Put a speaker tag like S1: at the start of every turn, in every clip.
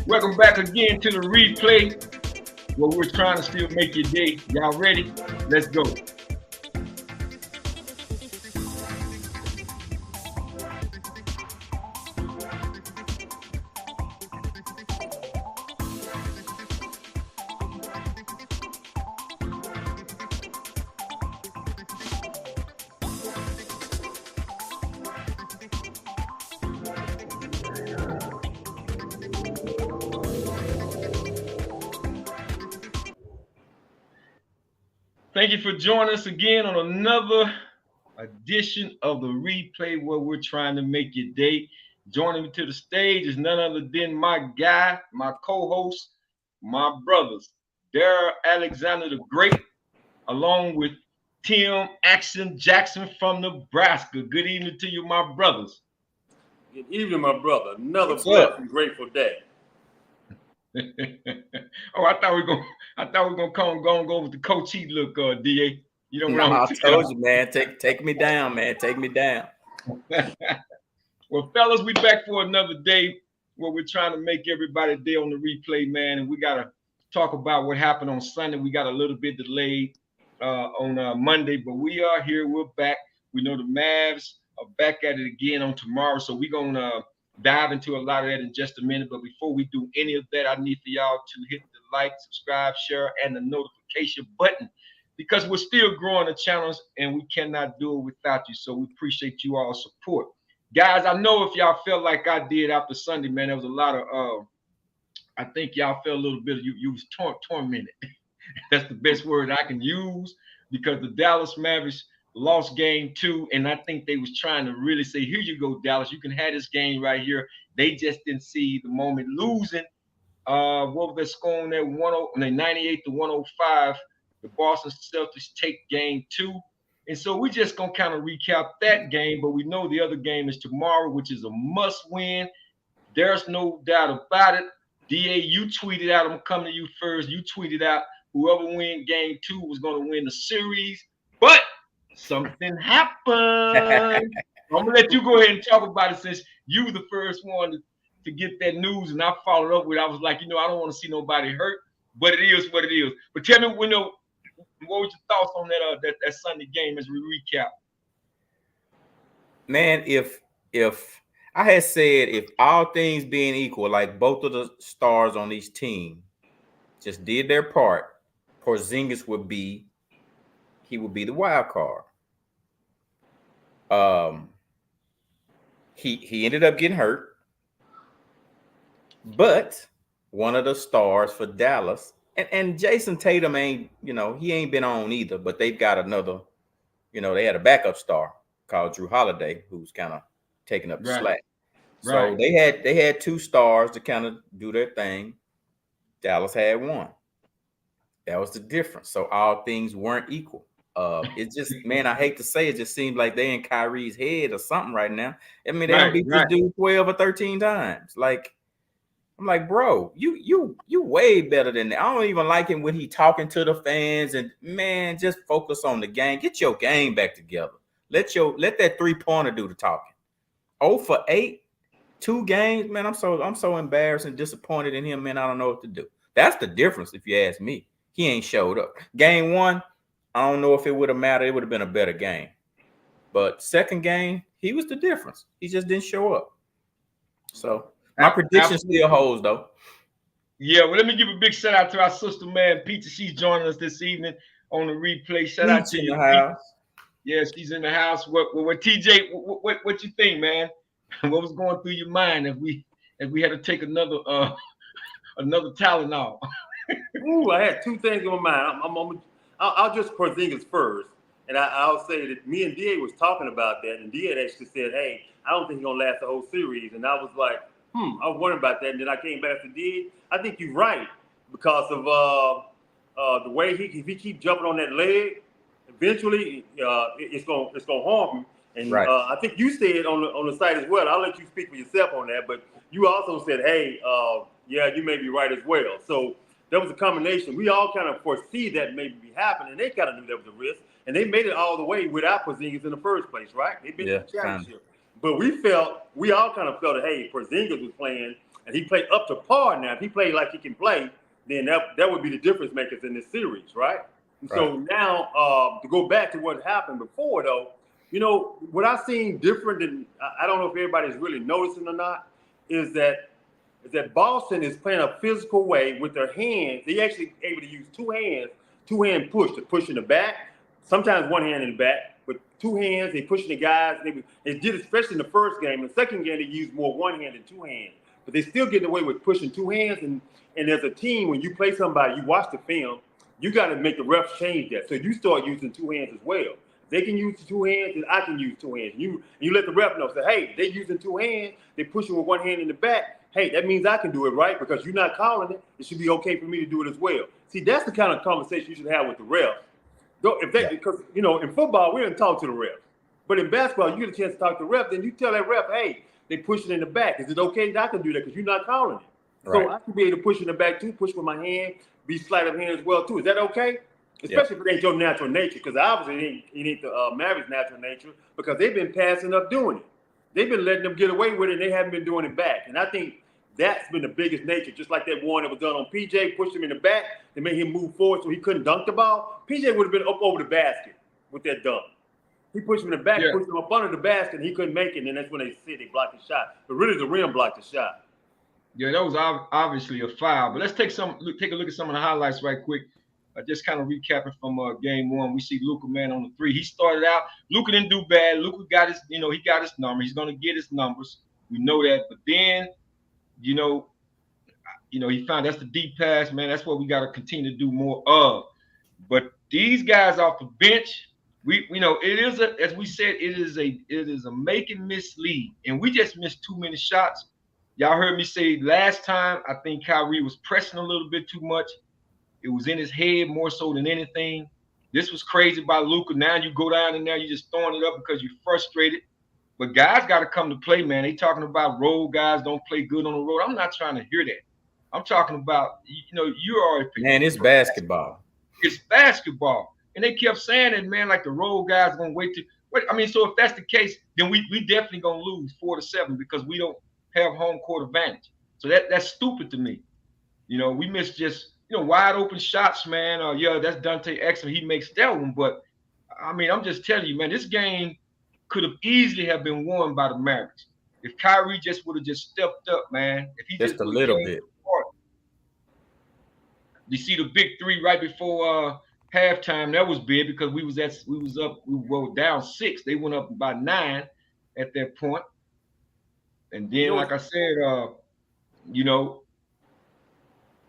S1: Welcome back again to the replay where we're trying to still make your day. Y'all ready? Let's go. Thank you for joining us again on another edition of the replay where we're trying to make your day. Joining me to the stage is none other than my guy, my co-host, my brothers, Darrell Alexander the Great, along with Tim Action Jackson from Nebraska. Good evening to you, my brothers.
S2: Good evening, my brother. Another
S3: What's
S2: blessed
S3: up?
S2: and grateful day.
S1: Oh, I thought we were gonna go over the Coach Heat look, DA. You don't
S3: No,
S1: want
S3: I
S1: to
S3: told you, man. Take me down, man. Take me down.
S1: Well, fellas, we back for another day where we're trying to make everybody day on the replay, man. And we gotta talk about what happened on Sunday. We got a little bit delayed on Monday, but we are here. We're back. We know the Mavs are back at it again on tomorrow, so we're gonna dive into a lot of that in just a minute. But before we do any of that, I need for y'all to hit the like, subscribe, share, and the notification button because we're still growing the channels and we cannot do it without you. So we appreciate you all support. Guys, I know if y'all felt like I did after Sunday, man, there was a lot of I think y'all felt a little bit you was tormented. That's the best word I can use because the Dallas Mavericks lost game 2, and I think they was trying to really say, here you go, Dallas, you can have this game right here. They just didn't see the moment losing. What was that score on there? 98 to 105. The Boston Celtics take game 2. And so we're just going to kind of recap that game, but we know the other game is tomorrow, which is a must win. There's no doubt about it. DA, you tweeted out, I'm coming to you first. You tweeted out whoever win game 2 was going to win the series, but something happened. I'm going to let you go ahead and talk about it since you were the first one to get that news, and I followed up with it. I was like, I don't want to see nobody hurt, but it is what it is. But tell me, what was your thoughts on that Sunday game as we recap?
S3: Man, if I had said if all things being equal, like both of the stars on each team just did their part, Porzingis would be the wild card. He ended up getting hurt, but one of the stars for Dallas and Jason Tatum ain't, he ain't been on either, but they've got another, they had a backup star called Drew Holiday who's kind of taking up the slack. So they had 2 stars to kind of do their thing. Dallas had 1. That was the difference. So all things weren't equal. It just, man, I hate to say it, just seems like they in Kyrie's head or something right now. I mean, they don't beat this dude 12 or 13 times. Like, I'm like, bro, you way better than that. I don't even like him when he talking to the fans. And man, just focus on the game. Get your game back together. Let that 3-pointer do the talking. 0 for 8, 2 games, man. I'm so embarrassed and disappointed in him, man. I don't know what to do. That's the difference, if you ask me. He ain't showed up. Game 1, I don't know if it would have mattered. It would have been a better game. But second game, he was the difference. He just didn't show up. So my prediction still holds, though.
S1: Yeah, well, let me give a big shout out to our sister, man, Peter. She's joining us this evening on the replay. Shout out to you. Yeah, she's in the house. What TJ? What you think, man? What was going through your mind if we had to take another Tylenol?
S2: Ooh, I had 2 things in my mind. I'll just Porzingis first, and I'll say that me and DA was talking about that, and DA actually said, "Hey, I don't think he's gonna last the whole series," and I was like, I was wondering about that, and then I came back to DA. I think you're right because of the way if he keep jumping on that leg, eventually it's gonna harm him. And I think you said on the site as well. I'll let you speak for yourself on that, but you also said, "Hey, yeah, you may be right as well." So there was a combination. We all kind of foresee that maybe be happening. They kind of knew there was a risk, and they made it all the way without Porzingis in the first place, right? They've been to the championship. But we all kind of felt that, hey, Porzingis was playing and he played up to par now. If he played like he can play, then that would be the difference makers in this series, right? And so now to go back to what happened before, though, what I've seen different than I don't know if everybody's really noticing or not, is that Boston is playing a physical way with their hands. They actually able to use two-hand push to push in the back, sometimes one hand in the back, but two hands, they pushing the guys. They did especially in the first game. In the second game, they used more one hand than two hands. But they still getting away with pushing two hands. And as a team, when you play somebody, you watch the film, you got to make the refs change that. So you start using two hands as well. They can use two hands, and I can use two hands. You let the ref know, say, hey, they're using two hands, they pushing with one hand in the back. Hey, that means I can do it, right? Because you're not calling it. It should be okay for me to do it as well. See, that's the kind of conversation you should have with the refs. Because, in football, we don't talk to the refs. But in basketball, you get a chance to talk to the ref, then you tell that ref, hey, they push it in the back. Is it okay that I can do that? Because you're not calling it. Right. So I can be able to push in the back too, push with my hand, be sleight of hand as well too. Is that okay? Especially if it ain't your natural nature, because obviously it ain't the Mavericks' natural nature, because they've been passing up doing it. They've been letting them get away with it, and they haven't been doing it back. And I think that's been the biggest nature, just like that one that was done on PJ, pushed him in the back, they made him move forward so he couldn't dunk the ball. PJ would have been up over the basket with that dunk. He pushed him in the back, pushed him up under the basket, and he couldn't make it, and that's when they said they blocked the shot. But really, the rim blocked the shot.
S1: Yeah, that was obviously a foul. But let's take a look at some of the highlights right quick. Just kind of recapping from game one. We see Luka, man, on the three. He started out. Luka didn't do bad. Luka got his, he got his number. He's going to get his numbers. We know that. But then, he found that's the deep pass, man. That's what we got to continue to do more of. But these guys off the bench, it is as we said, it is a make and miss lead, and we just missed too many shots. Y'all heard me say last time, I think Kyrie was pressing a little bit too much. It was in his head more so than anything. This was crazy by Luka. Now you go down and now you're just throwing it up because you're frustrated. But guys got to come to play, man. They talking about road guys don't play good on the road. I'm not trying to hear that. I'm talking about, you are.
S3: Man, it's basketball.
S1: It's basketball. And they kept saying it, man, like the road guys going to wait to. So if that's the case, then we definitely going to lose 4-7 because we don't have home court advantage. So that's stupid to me. We missed just, wide open shots, man. That's Dante Exum. He makes that one. But, I'm just telling you, man, this game could have easily have been won by the Mavericks. If Kyrie just would have just stepped up, man. If he just
S3: a little bit.
S1: You see the big three right before halftime. That was big because we were down 6. They went up by 9 at that point. And then, like I said,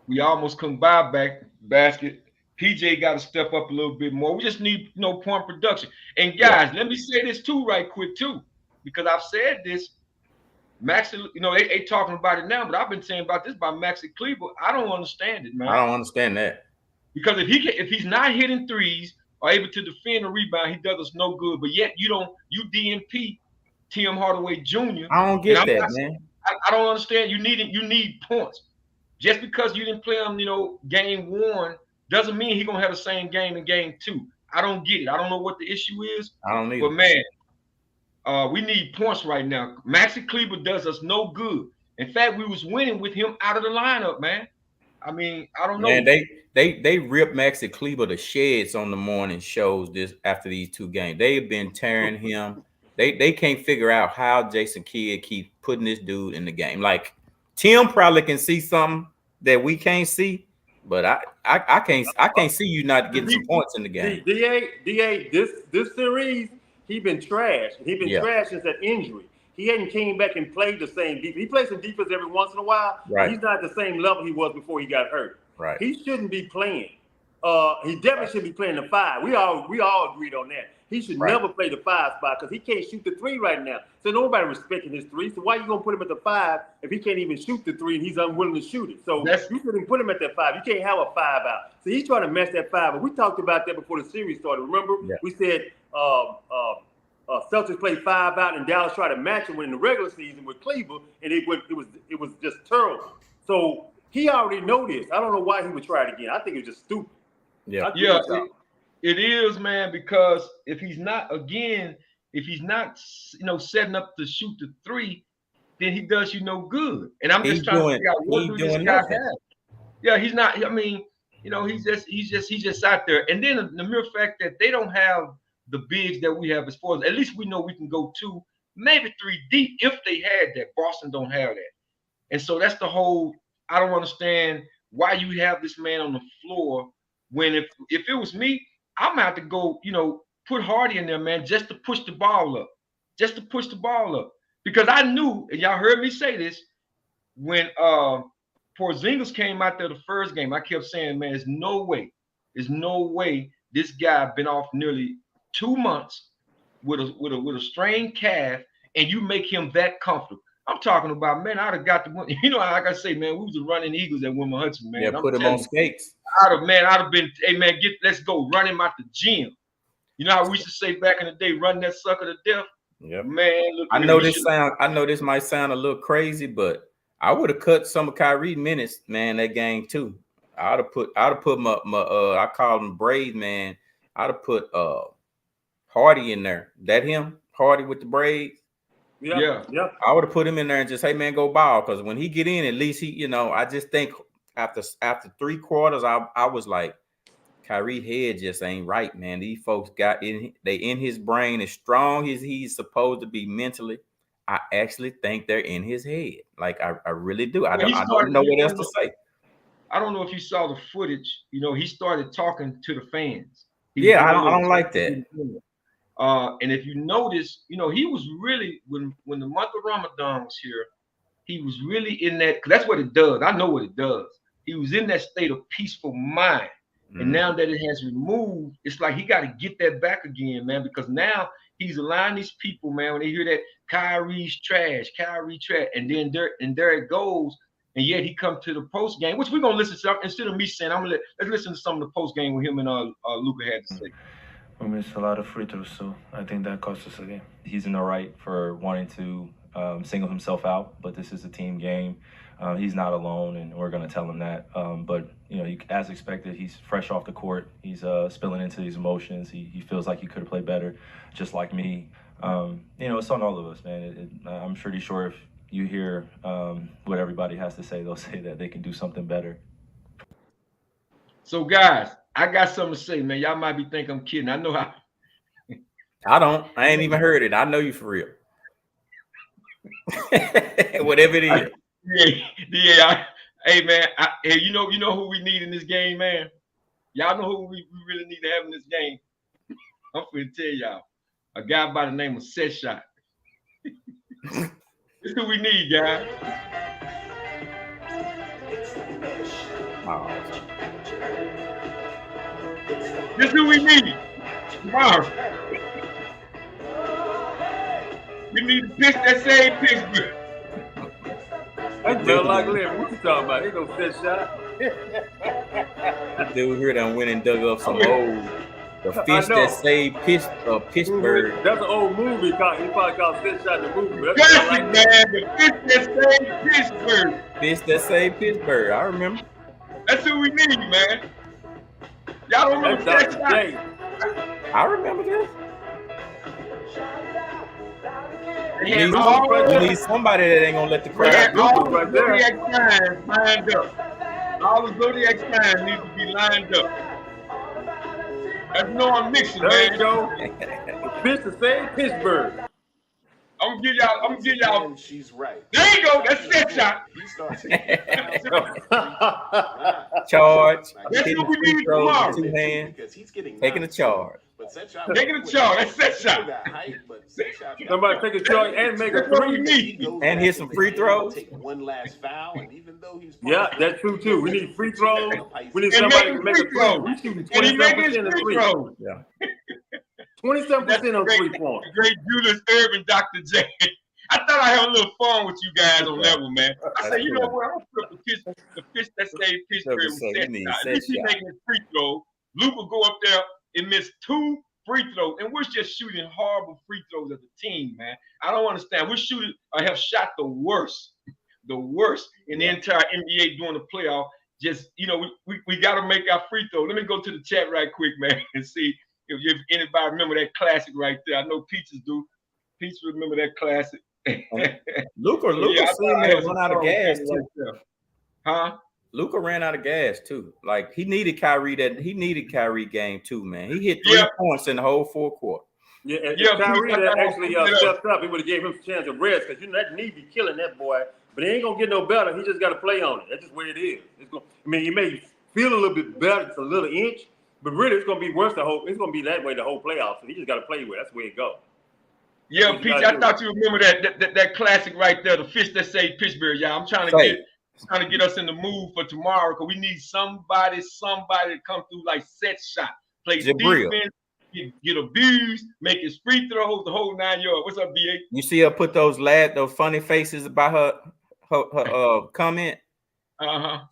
S1: we almost couldn't buy back basket. PJ got to step up a little bit more. We just need point production. And guys, let me say this too, right quick too, because I've said this. Max, they talking about it now, but I've been saying about this by Maxi Kleber. I don't understand it, man.
S3: I don't understand that.
S1: Because if he's not hitting threes or able to defend a rebound, he does us no good. But yet you DNP Tim Hardaway Jr.
S3: I don't get that, man.
S1: I don't understand. You need points. Just because you didn't play him, game 1 doesn't mean he's gonna have the same game in game 2. I don't get it. I don't know what the issue is.
S3: I don't either.
S1: But man, we need points right now. Maxi Kleber does us no good. In fact, we was winning with him out of the lineup, man. I don't know.
S3: Man, they ripped Maxi Kleber to shreds on the morning shows after these 2 games. They've been tearing him. They can't figure out how Jason Kidd keeps putting this dude in the game. Like Tim probably can see something that we can't see, but I can't see you not getting some points in the game.
S2: DA, this series, he been trashed. He been trashed since that injury. He hadn't came back and played the same defense. He plays some defense every once in a while.
S3: Right.
S2: He's not at the same level he was before he got hurt.
S3: Right.
S2: He shouldn't be playing. He definitely should be playing the 5. We all agreed on that. He should never play the 5 spot because he can't shoot the 3 right now. So nobody respecting his 3. So why are you gonna put him at the 5 if he can't even shoot the 3 and he's unwilling to shoot it? So you shouldn't put him at that 5. You can't have a 5 out. So he's trying to mess that 5. But we talked about that before the series started. Remember, we said Celtics played 5 out and Dallas tried to match him in the regular season with Cleveland, and it was just terrible. So he already know this. I don't know why he would try it again. I think it was just stupid.
S1: It is, man, because if he's not, again, if he's not, setting up to shoot the three, then he does you no good. And I'm just trying to figure out what do this guy have. Yeah, he's not. I mean, he's just out there. And then the mere fact that they don't have the bigs that we have, as far as at least we know we can go 2, maybe 3 deep if they had that. Boston don't have that. And so that's the whole. I don't understand why you have this man on the floor when if it was me, I'm gonna have to go, put Hardy in there, man, just to push the ball up, because I knew, and y'all heard me say this when Porzingis came out there the first game. I kept saying, man, there's no way this guy been off nearly 2 months with a strained calf, and you make him that comfortable. I'm talking about, man, I'd have got the one. Like I say, man, we was the running Eagles at Wilma Hudson, man.
S3: Yeah, put him on skates.
S1: I'd have been, hey, man, let's go, run him out the gym. You know how we used to say back in the day, run that sucker to death?
S3: Yeah,
S1: man. Look,
S3: I know this might sound a little crazy, but I would have cut some of Kyrie minutes, man, that game too. I'd have put my I call him Braid, man. I'd have put Hardy in there. That him? Hardy with the braids?
S1: Yeah.
S3: I would have put him in there and just, hey man, go ball. Because when he get in, at least he, I just think after 3 quarters, I was like, Kyrie head just ain't right, man. These folks they in his brain as strong as he's supposed to be mentally. I actually think they're in his head. Like I really do. I don't know what else to say.
S1: I don't know if you saw the footage. He started talking to the fans.
S3: I don't like that.
S1: And if you notice, he was really when the month of Ramadan was here, he was really in that, because that's what it does. I know what it does. He was in that state of peaceful mind. And now that it has removed, it's like he got to get that back again, man, because now he's allowing these people, man, when they hear that Kyrie's trash, and then there it goes. And yet he come to the post game, which we're gonna listen to. Instead of me saying, let's listen to some of the post game with him and Luka had to say.
S4: We missed a lot of free throws, so I think that cost us a game. He's in the right for wanting to single himself out, but this is a team game. He's not alone, and we're going to tell him that. But, as expected, he's fresh off the court. He's spilling into these emotions. He feels like he could have played better, just like me. It's on all of us, man. I'm pretty sure if you hear what everybody has to say, they'll say that they can do something better.
S1: So, guys, I got something to say, man. Y'all might be thinking I'm kidding. I know how.
S3: I don't. I ain't even heard it. I know you for real. Whatever it is.
S1: Yeah. Hey, man. You know who we need in this game, man. Y'all know who we really need to have in this game. I'm finna tell y'all, a guy by the name of Set Shot. This is who we need, guys. This is who we need. Tomorrow. We need to pitch that same Pittsburgh.
S2: That's just like Larry. What you talking about? Ain't no Set Shot.
S3: That dude here done went and dug up some old The Fish That Saved Pittsburgh.
S2: That's an old movie. He probably called Set Shot the movie.
S1: Classic, man. The Fish That Saved Pittsburgh.
S3: Fish That Saved Pittsburgh. I remember.
S1: That's who we need, man. Y'all don't remember Set Shot?
S3: I remember this.
S1: We
S3: need somebody that ain't gonna let the crowd do
S1: all the Zodiac signs lined up. All the Zodiac signs need to be lined up. That's Norm Nixon, man.
S2: There you go. Fish That Saved Pittsburgh.
S1: I'm gonna give y'all.
S5: She's right.
S1: There you go. That's Set Shot.
S5: He starts
S3: charge.
S1: That's what we need tomorrow.
S3: 2 hands.
S5: Because he's getting
S3: taking a charge.
S5: But Set Shot.
S1: Taking a charge. That's Set Shot.
S2: Somebody take a charge and make a 3.
S3: And hit some free throws.
S5: Take one last foul, and even though he's
S2: that's true too. We need free throws. We need somebody to make a 3. We shooting 27% of 3.
S3: Yeah.
S2: 27% on 3-point.
S1: Great Julius Irvin, Dr. J. I thought I had a little fun with you guys on that one, man. I said, you know what? I'm gonna put the Fish That Saved Pittsburgh with Set Shot. At least he's making a free throw. Luke will go up there and miss 2 free throws, and we're just shooting horrible free throws as a team, man. I don't understand. We're shooting. I have shot the worst in the entire NBA during the playoff. Just we got to make our free throw. Let me go to the chat right quick, man, and see if anybody remember that classic right there. I know Peaches do. Peaches remember that classic.
S3: Luka
S1: Yeah, I
S3: seemed
S1: thought I
S3: to
S1: had
S3: run
S1: some
S3: out of
S1: fun with
S3: gas
S1: that
S3: too.
S1: right there. Huh?
S3: Luka ran out of gas too. Like he needed Kyrie game too, man. He hit 3 points in the whole 4th quarter.
S2: Yeah, and
S1: Yeah,
S2: Kyrie
S1: Pete,
S2: that actually stepped up, he would have gave him a chance of rest because that knee be killing that boy. But he ain't gonna get no better. He just got to play on it. That's just where it is. He may feel a little bit better, it's a little inch, but really it's gonna be worse it's gonna be that way the whole playoffs. So he just got to play with it. That's the way it goes.
S1: Yeah, Pete, I thought you remember that classic right there, the fish that saved Pittsburgh, y'all. I'm trying to get us in the mood for tomorrow because we need somebody to come through like set shot, play defense, get abused, make his free throws, the whole 9 yards. What's up, BA?
S3: You see her put those funny faces about her comment.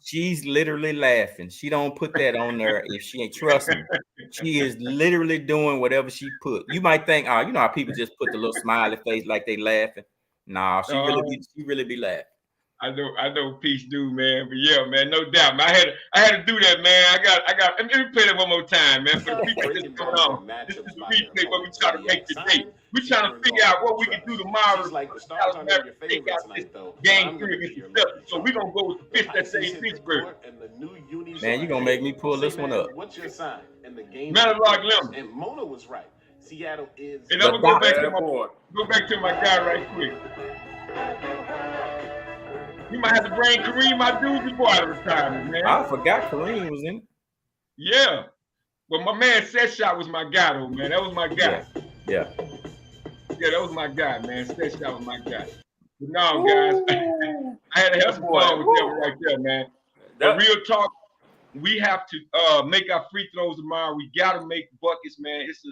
S3: She's literally laughing. She don't put that on there if she ain't trusting. She is literally doing whatever she put. You might think, oh, you know how people just put the little smiley face like they laughing. Nah, she really be laughing.
S1: I know Peace do, man. But yeah, man, no doubt. Man, I had to do that, man. I got let me play that one more time, man. For the people that's going on. This is the replay where we try to make today. We're trying to figure out what we can do tomorrow.
S5: Like the Stars aren't your favorite tonight, though.
S1: Game 3 against the Celtics. So we're gonna go with the fish that saves Pittsburgh.
S3: Man, you're gonna make me pull this one up.
S5: What's your sign? And the game and Mona was right. Seattle is.
S1: And I'm gonna go back to my guy right quick. You might have to bring Kareem Abdul before out of retirement, man.
S3: I forgot Kareem was in it.
S1: Yeah. But my man Set Shot was my guy, though, man. That was my guy.
S3: Yeah,
S1: that was my guy, man. Set Shot was my guy. But no, guys, I had to have some fun with that right there, man. But real talk, we have to make our free throws tomorrow. We got to make buckets, man. It's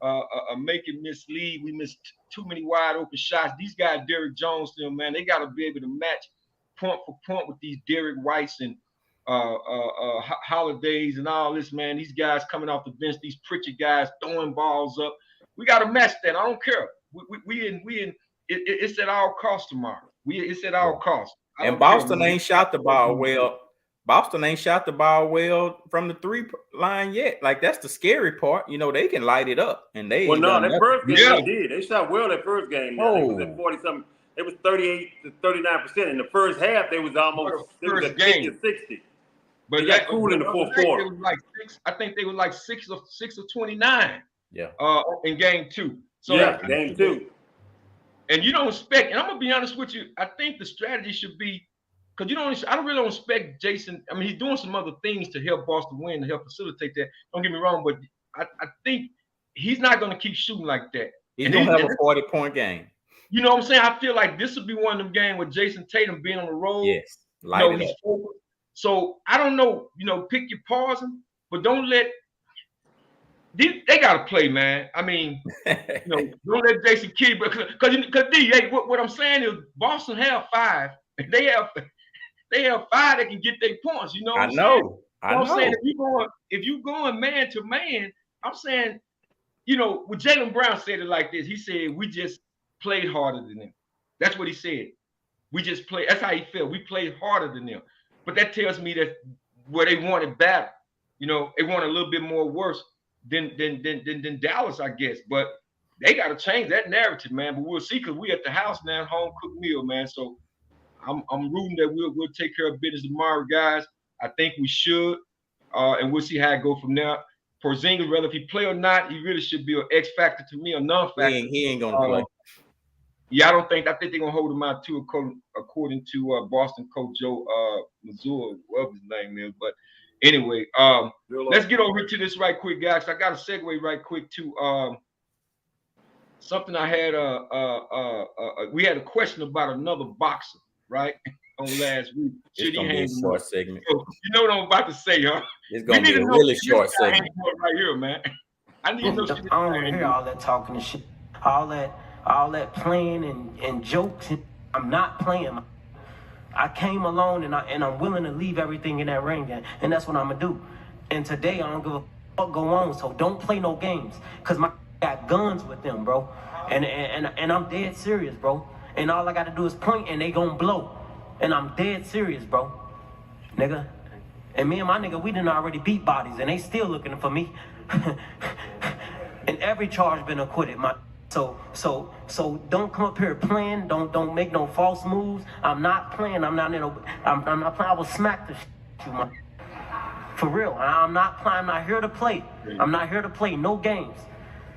S1: a make and miss lead. We missed too many wide open shots. These guys, Derrick Jones, man, they got to be able to match point for point with these Derrick Whites and Holidays and all this, man. These guys coming off the bench, these Pritchard guys throwing balls up. We got to match that. I don't care. We in. It's at all costs tomorrow. It's at all costs.
S3: And Boston ain't shot the ball well. Boston ain't shot the ball well from the 3 line yet. Like that's the scary part. You know, they can light it up, and they.
S2: Well, no, that first game they did. They shot well that first game.
S3: Oh.
S2: It was at 40-something. It was 38 to 39%. In the first half, they was almost it was at 50 to 60. But they got cool in the 4th quarter.
S1: It was like 6. I think they were like 6 of 29.
S3: Yeah.
S1: In game 2. So
S2: yeah, game 2.
S1: And you don't expect. And I'm gonna be honest with you. I think the strategy should be because I don't really expect Jason. I mean, he's doing some other things to help Boston win, to help facilitate that. Don't get me wrong, but I think he's not gonna keep shooting like that.
S3: He's gonna have a 40-point game.
S1: You know what I'm saying? I feel like this will be one of them games with Jason Tatum being on the road.
S3: Yes,
S1: he's focused. So I don't know. Pick your poison, but don't let. They gotta play, man. I mean, don't let Jason Kidd, because D. What I'm saying is Boston have 5. They have 5 that can get their points. You know what I'm saying? I'm saying if you going man to man, I'm saying, what Jaylen Brown said it like this. He said we just played harder than them. That's what he said. We just played. That's how he felt. We played harder than them. But that tells me that where they wanted better. They wanted a little bit more worse than Dallas, I guess. But they got to change that narrative, man. But we'll see because we at the house now, home cooked meal, man. So I'm rooting that we'll take care of business tomorrow, guys. I think we should, and we'll see how it go from there. Porzingis, whether if he play or not, he really should be an X factor to me, a non-factor.
S3: He ain't gonna play.
S1: Yeah, I think they're gonna hold him out too, according to Boston coach Joe Mazzulla, whatever his name is. But anyway, let's get over to this right quick, guys. I got to segue right quick to something I had. We had a question about another boxer, right? On last week.
S3: It's gonna be a short segment.
S1: So, you know what I'm about to say, huh?
S3: It's gonna be a really short segment
S1: right here, man. I need to know.
S6: I don't want to hear all that talking and shit, all that playing and jokes. I'm not playing. I came alone and I'm willing to leave everything in that ring, and that's what I'm gonna do. And today I don't give a fuck go on. So don't play no games, cause my got guns with them, bro. And I'm dead serious, bro. And all I gotta do is point, and they gonna blow. And I'm dead serious, bro, nigga. And me and my nigga, we done already beat bodies, and they still looking for me. and every charge been acquitted. So don't come up here playing. Don't make no false moves. I'm not playing. I'm not playing. I will smack the shit you, man. For real. I'm not playing. I'm not here to play. I'm not here to play no games.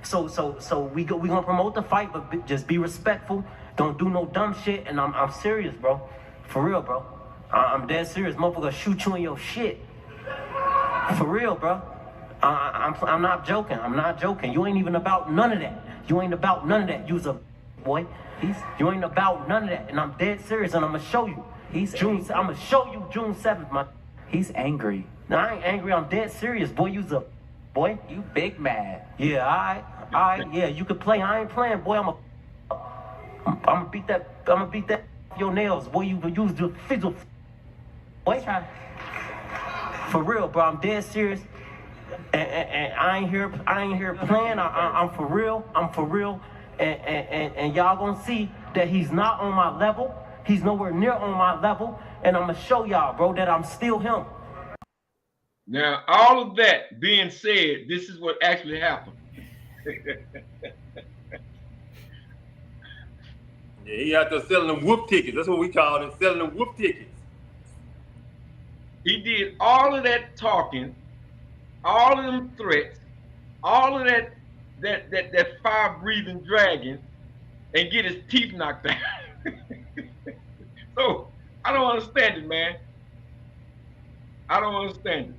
S6: So we gonna promote the fight, but just be respectful. Don't do no dumb shit. And I'm serious, bro. For real, bro. I'm dead serious. Motherfucker shoot you in your shit. For real, bro. I'm not joking. I'm not joking. You ain't even about none of that. You ain't about none of that. You's a boy. You ain't about none of that. And I'm dead serious, and I'm gonna show you. I'm gonna show you June 7th, man.
S7: He's angry.
S6: No, I ain't angry. I'm dead serious, boy. You's a boy.
S7: You big mad.
S6: Yeah, all right. Yeah, you can play. I ain't playing, boy. I'm gonna beat that your nails, boy. You use the physical. Boy, for real, bro. I'm dead serious. And I ain't here playing. I'm for real. And y'all gonna see that he's not on my level. He's nowhere near on my level. And I'm gonna show y'all, bro, that I'm still him.
S1: Now, all of that being said, this is what actually happened.
S2: Yeah, he out there selling them whoop tickets. That's what we call it, selling them whoop tickets.
S1: He did all of that talking, all of them threats, all of that fire-breathing dragon, and get his teeth knocked out. So I don't understand it, man. I don't understand it.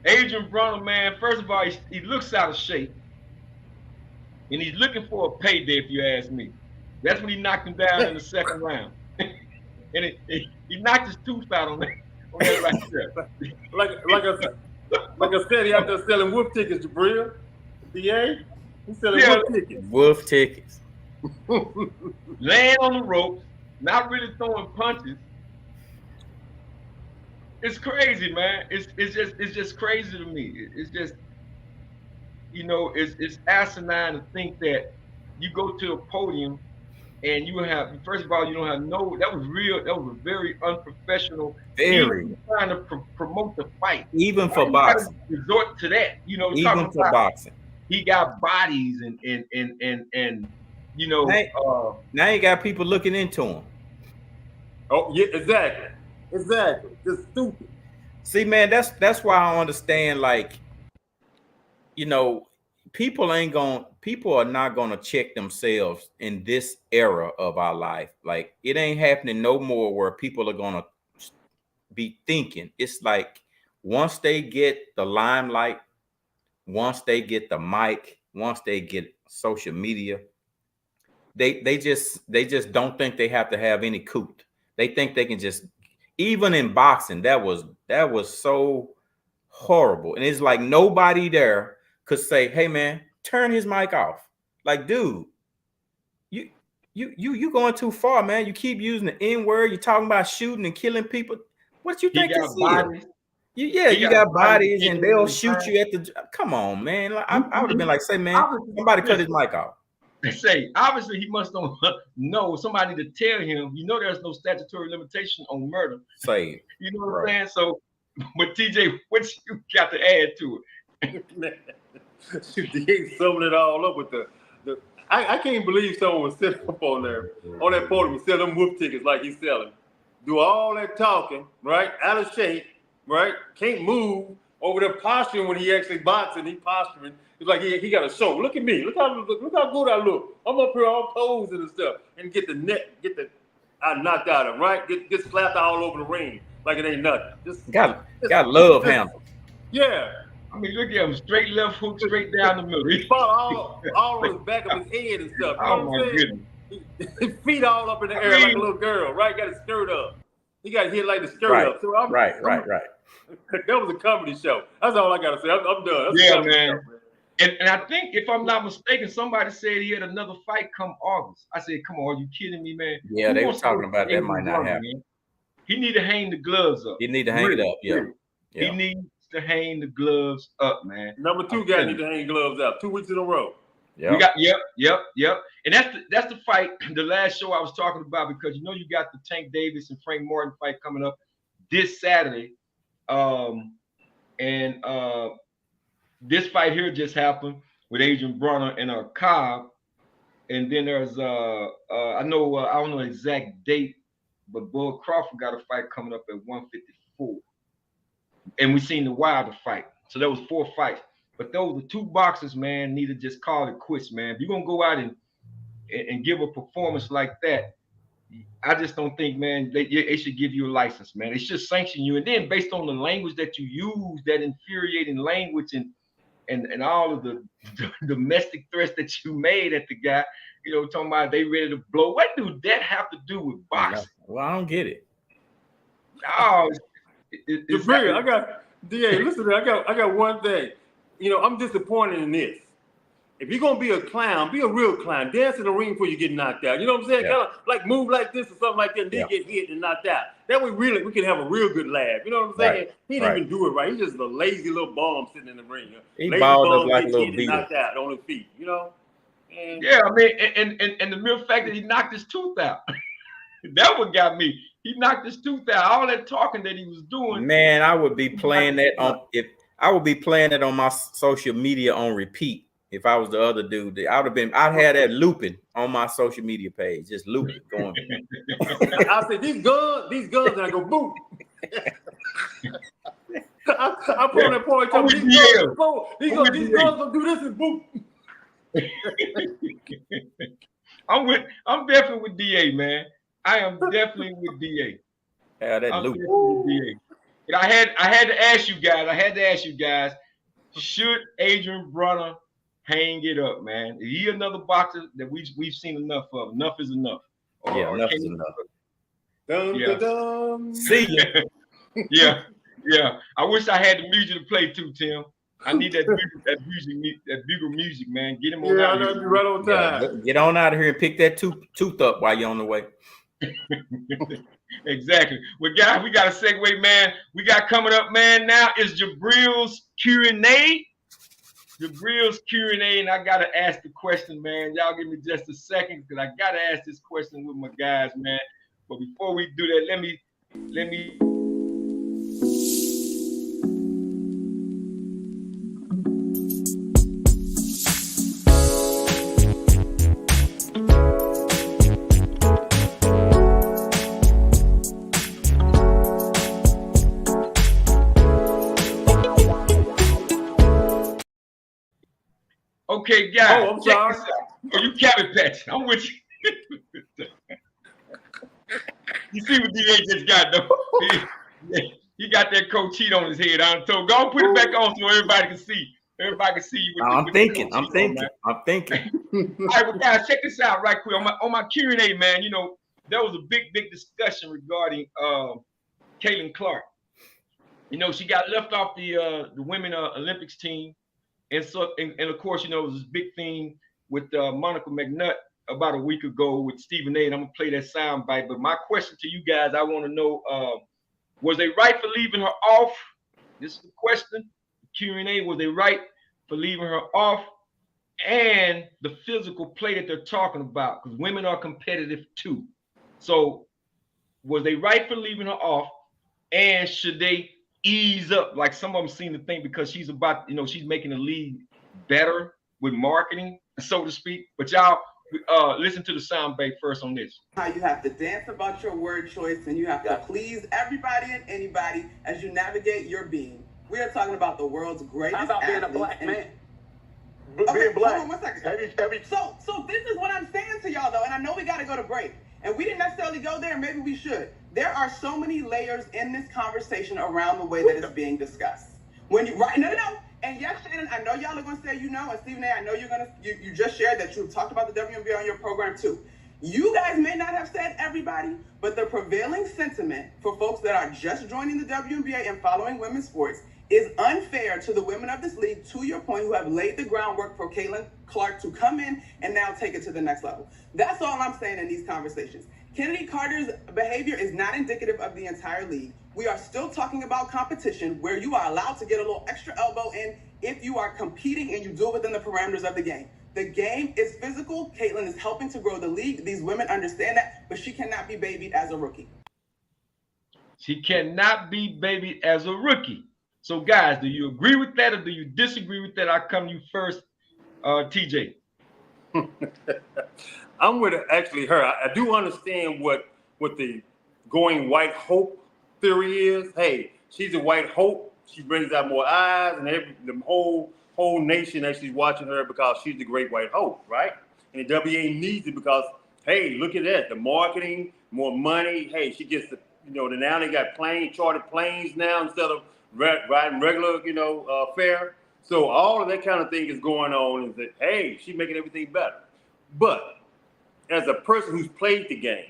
S1: Adrian Broner, man, first of all, he looks out of shape. And he's looking for a payday, if you ask me. That's when he knocked him down in the second round. And he knocked his tooth out on that right there.
S2: Like I said, he out there selling whoop tickets, Jabril. DA, he's selling whoop tickets.
S3: Wolf tickets.
S1: Laying on the ropes, not really throwing punches. It's crazy, man. It's just crazy to me. It's just, you know, it's asinine to think that you go to a podium and you have, first of all, you don't have that was a very unprofessional.
S3: Very.
S1: Trying to promote the fight.
S3: Even for boxing.
S1: Resort to that, you know.
S3: Even for boxing.
S1: He got bodies and you know.
S3: Now you got people looking into him.
S2: Oh yeah, exactly. Just stupid.
S3: See, man, that's why I understand. Like, you know, people are not gonna check themselves in this era of our life. Like, it ain't happening no more where people are gonna be thinking. It's like once they get the limelight, once they get the mic, once they get social media, they just don't think they have to have any coot. They think they can just, even in boxing, that was so horrible. And it's like nobody there could say, hey man, turn his mic off. Like, dude, you going too far, man. You keep using the N-word, you're talking about shooting and killing people. What you think this is? You got bodies and they'll shoot you at the, come on, man. Like, I would have been like, say, man, somebody cut his mic off.
S1: They say, obviously he must don't know somebody to tell him, you know, there's no statutory limitation on murder.
S3: Say,
S1: you know what I'm saying? So, but TJ, what you got to add to it?
S2: He summed it all up with the I can't believe someone was sitting up on that podium, sell them whoop tickets like he's selling. Do all that talking, right? Out of shape, right? Can't move, over there posturing when he actually boxing, he posturing. It's like he got a show. Look at me. Look how good I look. I'm up here all posing and stuff. And I knocked out him, right? Get slapped all over the ring like it ain't nothing. Just got
S3: love handles.
S2: Yeah.
S1: I mean, look at him, straight left hook, straight down the middle.
S2: He fought all on the back of his head and stuff. You know what I'm saying? His feet all up in the air like a little girl, right? Got his skirt up. He got hit like the skirt up. So right. That was a comedy show. That's all I gotta say. I'm done.
S1: That's man. And I think, if I'm not mistaken, somebody said he had another fight come August. I said, come on, are you kidding me, man?
S3: Yeah, they were talking about that might not happen.
S1: Man? He need to hang the gloves up.
S3: He need to hang it up, yeah.
S1: He needs to hang the gloves up, man.
S2: Number 2 guy need to hang gloves up 2 weeks in a row.
S3: Yeah.
S1: We got yep. And that's the fight, the last show I was talking about, because you know you got the Tank Davis and Frank Morton fight coming up this Saturday. This fight here just happened. with Adrian Bronner and Cobb. And then there's I don't know the exact date, but Bud Crawford got a fight coming up at 154. And we seen the Wilder fight. So there was 4 fights. But those are 2 boxers, man, need to just call it quits, man. If you're gonna go out and give a performance like that, I just don't think, man, they should give you a license, man. They should sanction you. And then based on the language that you use, that infuriating language and all of the domestic threats that you made at the guy, you know, talking about they ready to blow. What do that have to do with boxing?
S3: Well, I don't get it.
S1: Oh,
S2: it's brilliant. I got DA. Listen to me. I got one thing. You know, I'm disappointed in this. If you're gonna be a clown, be a real clown. Dance in the ring before you get knocked out. You know what I'm saying?
S3: Yeah.
S2: Kind of like move like this or something like that, and then get hit and knocked out. That way, really, we can have a real good laugh. You know what I'm saying?
S3: Right.
S2: He didn't even do it right. He's just a lazy little bum sitting in the ring.
S3: He
S2: lazy
S3: balled up like a
S2: gets
S3: little
S2: hit and
S3: beater.
S2: knocked out on his feet. You know? And
S1: yeah, I mean, and the mere fact that he knocked his tooth out, that what got me. He knocked his tooth out. All that talking that he was doing.
S3: Man, I would be playing that on my social media on repeat. If I was the other dude, I'd have that looping on my social media page, just looping going.
S2: I said, these guns, and I go boom. I put on that point, these guns gonna do this and boom.
S1: I'm definitely with DA, man. I am definitely with DA.
S3: Yeah, that loop.
S1: But I had to ask you guys, should Adrian Bronner hang it up, man? Is he another boxer that we've seen enough of? Enough is enough.
S3: Enough is enough.
S2: Dun.
S3: See ya.
S1: Yeah. I wish I had the music to play too, Tim. I need that bugle music, man. Get him on out
S2: here. Right on time.
S3: Yeah, get on out of here and pick that tooth up while you're on the way.
S1: Exactly. Well, guys, we got a segue, man. We got coming up, man. Now is Jabril's Q&A. Jabril's Q&A, and I got to ask the question, man. Y'all give me just a second because I got to ask this question with my guys, man. But before we do that, let me. Okay, guys.
S2: Oh, I'm sorry.
S1: Oh, you cabin patch. I'm with you. You see what DA just got, though? He got that coat cheat on his head. I'm told, go and put it back on so everybody can see. Everybody can see you.
S3: I'm thinking.
S1: All right, well, guys, check this out right quick. On my Q&A, man, you know, there was a big discussion regarding Caitlin Clark. You know, she got left off the women Olympics team. And so, and of course, you know, it was this big thing with Monica McNutt about a week ago with Stephen A. And I'm gonna play that sound bite. But my question to you guys, I want to know, was they right for leaving her off? This is the question. Q&A, was they right for leaving her off? And the physical play that they're talking about, because women are competitive too. So was they right for leaving her off? And should they ease up? Like some of them seem to think because she's about, you know, she's making the league better with marketing, so to speak. But y'all listen to the sound bite first on this.
S8: How you have to dance about your word choice and you have to please everybody and anybody as you navigate your being. We are talking about the world's greatest.
S5: How about being a
S8: athlete
S5: black man?
S8: Okay,
S5: Being black.
S8: hold on 1 second. So this is what I'm saying to y'all though, and I know we got to go to break. And we didn't necessarily go there, maybe we should. There are so many layers in this conversation around the way that it's being discussed. When you no. And yes, Shannon, I know y'all are gonna say you know, and Stephen A, I know you just shared that you've talked about the WNBA on your program too. You guys may not have said everybody, but the prevailing sentiment for folks that are just joining the WNBA and following women's sports is unfair to the women of this league, to your point, who have laid the groundwork for Caitlin Clark to come in and now take it to the next level. That's all I'm saying in these conversations. Kennedy Carter's behavior is not indicative of the entire league. We are still talking about competition where you are allowed to get a little extra elbow in if you are competing and you do it within the parameters of the game. The game is physical. Caitlin is helping to grow the league. These women understand that, but she cannot be babied as a rookie.
S1: She cannot be babied as a rookie. So, guys, do you agree with that or do you disagree with that? I'll come to you first, TJ.
S2: I'm with actually her. I do understand what the going white hope theory is. Hey, she's a white hope. She brings out more eyes, and the whole nation actually watching her because she's the great white hope, right? And the WA needs it because, hey, look at that, the marketing, more money. Hey, she gets the, now they got chartered planes now instead of riding regular, fare. So all of that kind of thing is going on. Is that, hey, she's making everything better. But as a person who's played the game,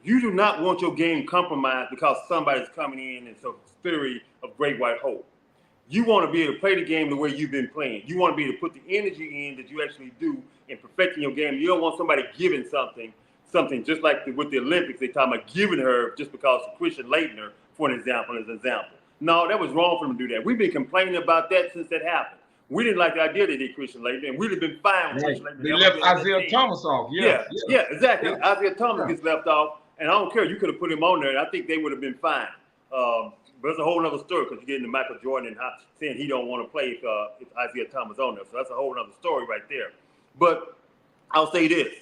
S2: you do not want your game compromised because somebody's coming in and so theory of great white hope. You want to be able to play the game the way you've been playing. You want to be able to put the energy in that you actually do in perfecting your game. You don't want somebody giving something just like with the Olympics. They talk about giving her just because of Christian Laettner, for an example, No, that was wrong for them to do that. We've been complaining about that since that happened. We didn't like the idea they did Christian Laettner, and we'd have been fine with Christian Laettner.
S1: They left Isaiah Thomas off. Yeah,
S2: exactly. Yeah. Isaiah Thomas gets left off, and I don't care. You could have put him on there, and I think they would have been fine. But it's a whole other story because you're getting to Michael Jordan and saying he don't want to play if Isaiah Thomas on there. So that's a whole other story right there. But I'll say this.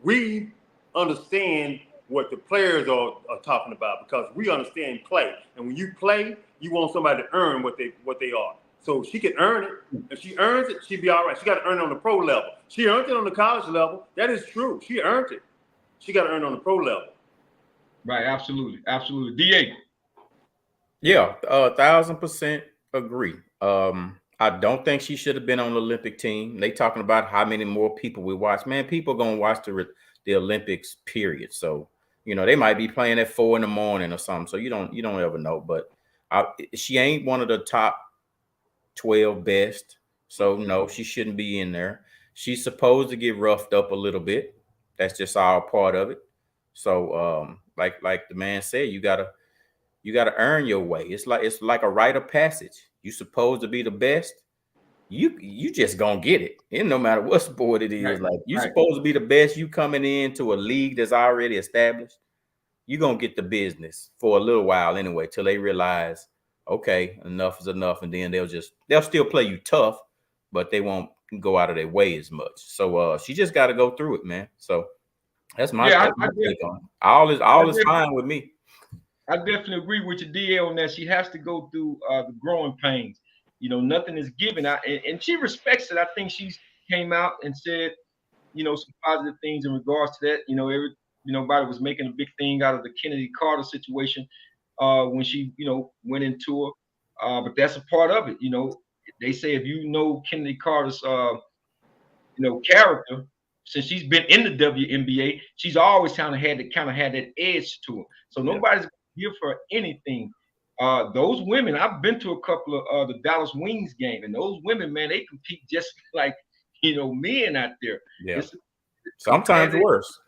S2: We understand what the players are talking about because we understand play. And when you play, you want somebody to earn what they are. So she can earn it. If she earns it, she'll be all right. She got to earn it on the pro level. She earned it on the college level. That is true. She earned it. She got to earn it on the pro level.
S1: Right, absolutely. Absolutely. DA.
S3: Yeah, 1,000% agree. I don't think she should have been on the Olympic team. They talking about how many more people we watch. Man, people are gonna watch the Olympics, period. So, they might be playing at 4 a.m. or something. So you don't ever know. But she ain't one of the top 12 best. So no, she shouldn't be in there. She's supposed to get roughed up a little bit. That's just all part of it. So like the man said, you gotta earn your way. It's like a rite of passage. You supposed to be the best. You just gonna get it. And no matter what sport it is,
S1: right,
S3: like you supposed to be the best. You coming into a league that's already established, you're gonna get the business for a little while anyway, till they realize, okay, enough is enough, and then they'll still play you tough, but they won't go out of their way as much. So she just gotta go through it, man. So that's my take on it. All is fine with me.
S1: I definitely agree with your DA on that. She has to go through the growing pains. Nothing is given. And she respects it. I think she came out and said, some positive things in regards to that. Everybody was making a big thing out of the Kennedy Carter situation when she, went into it. But that's a part of it. They say if you know Kennedy Carter's, character, since she's been in the WNBA, she's always kind of had that edge to her. So nobody's gonna give her anything. Those women, I've been to a couple of the Dallas Wings game, and those women, man, they compete just like men out there.
S3: Yeah. Sometimes worse.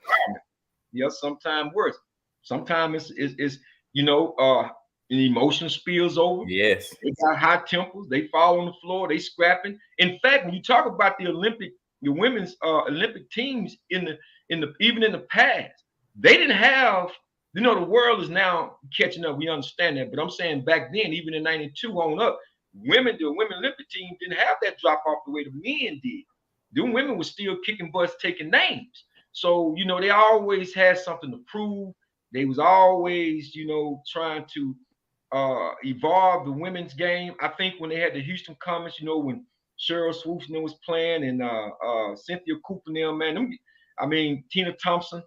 S1: Yeah, sometimes worse. Sometimes it's an emotion spills over.
S3: Yes.
S1: They got high tempers. They fall on the floor. They scrapping. In fact, when you talk about the women's Olympic teams even in the past, they didn't have. The world is now catching up. We understand that, but I'm saying back then, even in '92 on up, the women Olympic team didn't have that drop off the way the men did. The women were still kicking butts, taking names. So they always had something to prove. They was always trying to evolve the women's game. I think when they had the Houston Comets, when Cheryl Swoops was playing and Cynthia Cooper, man, Tina Thompson.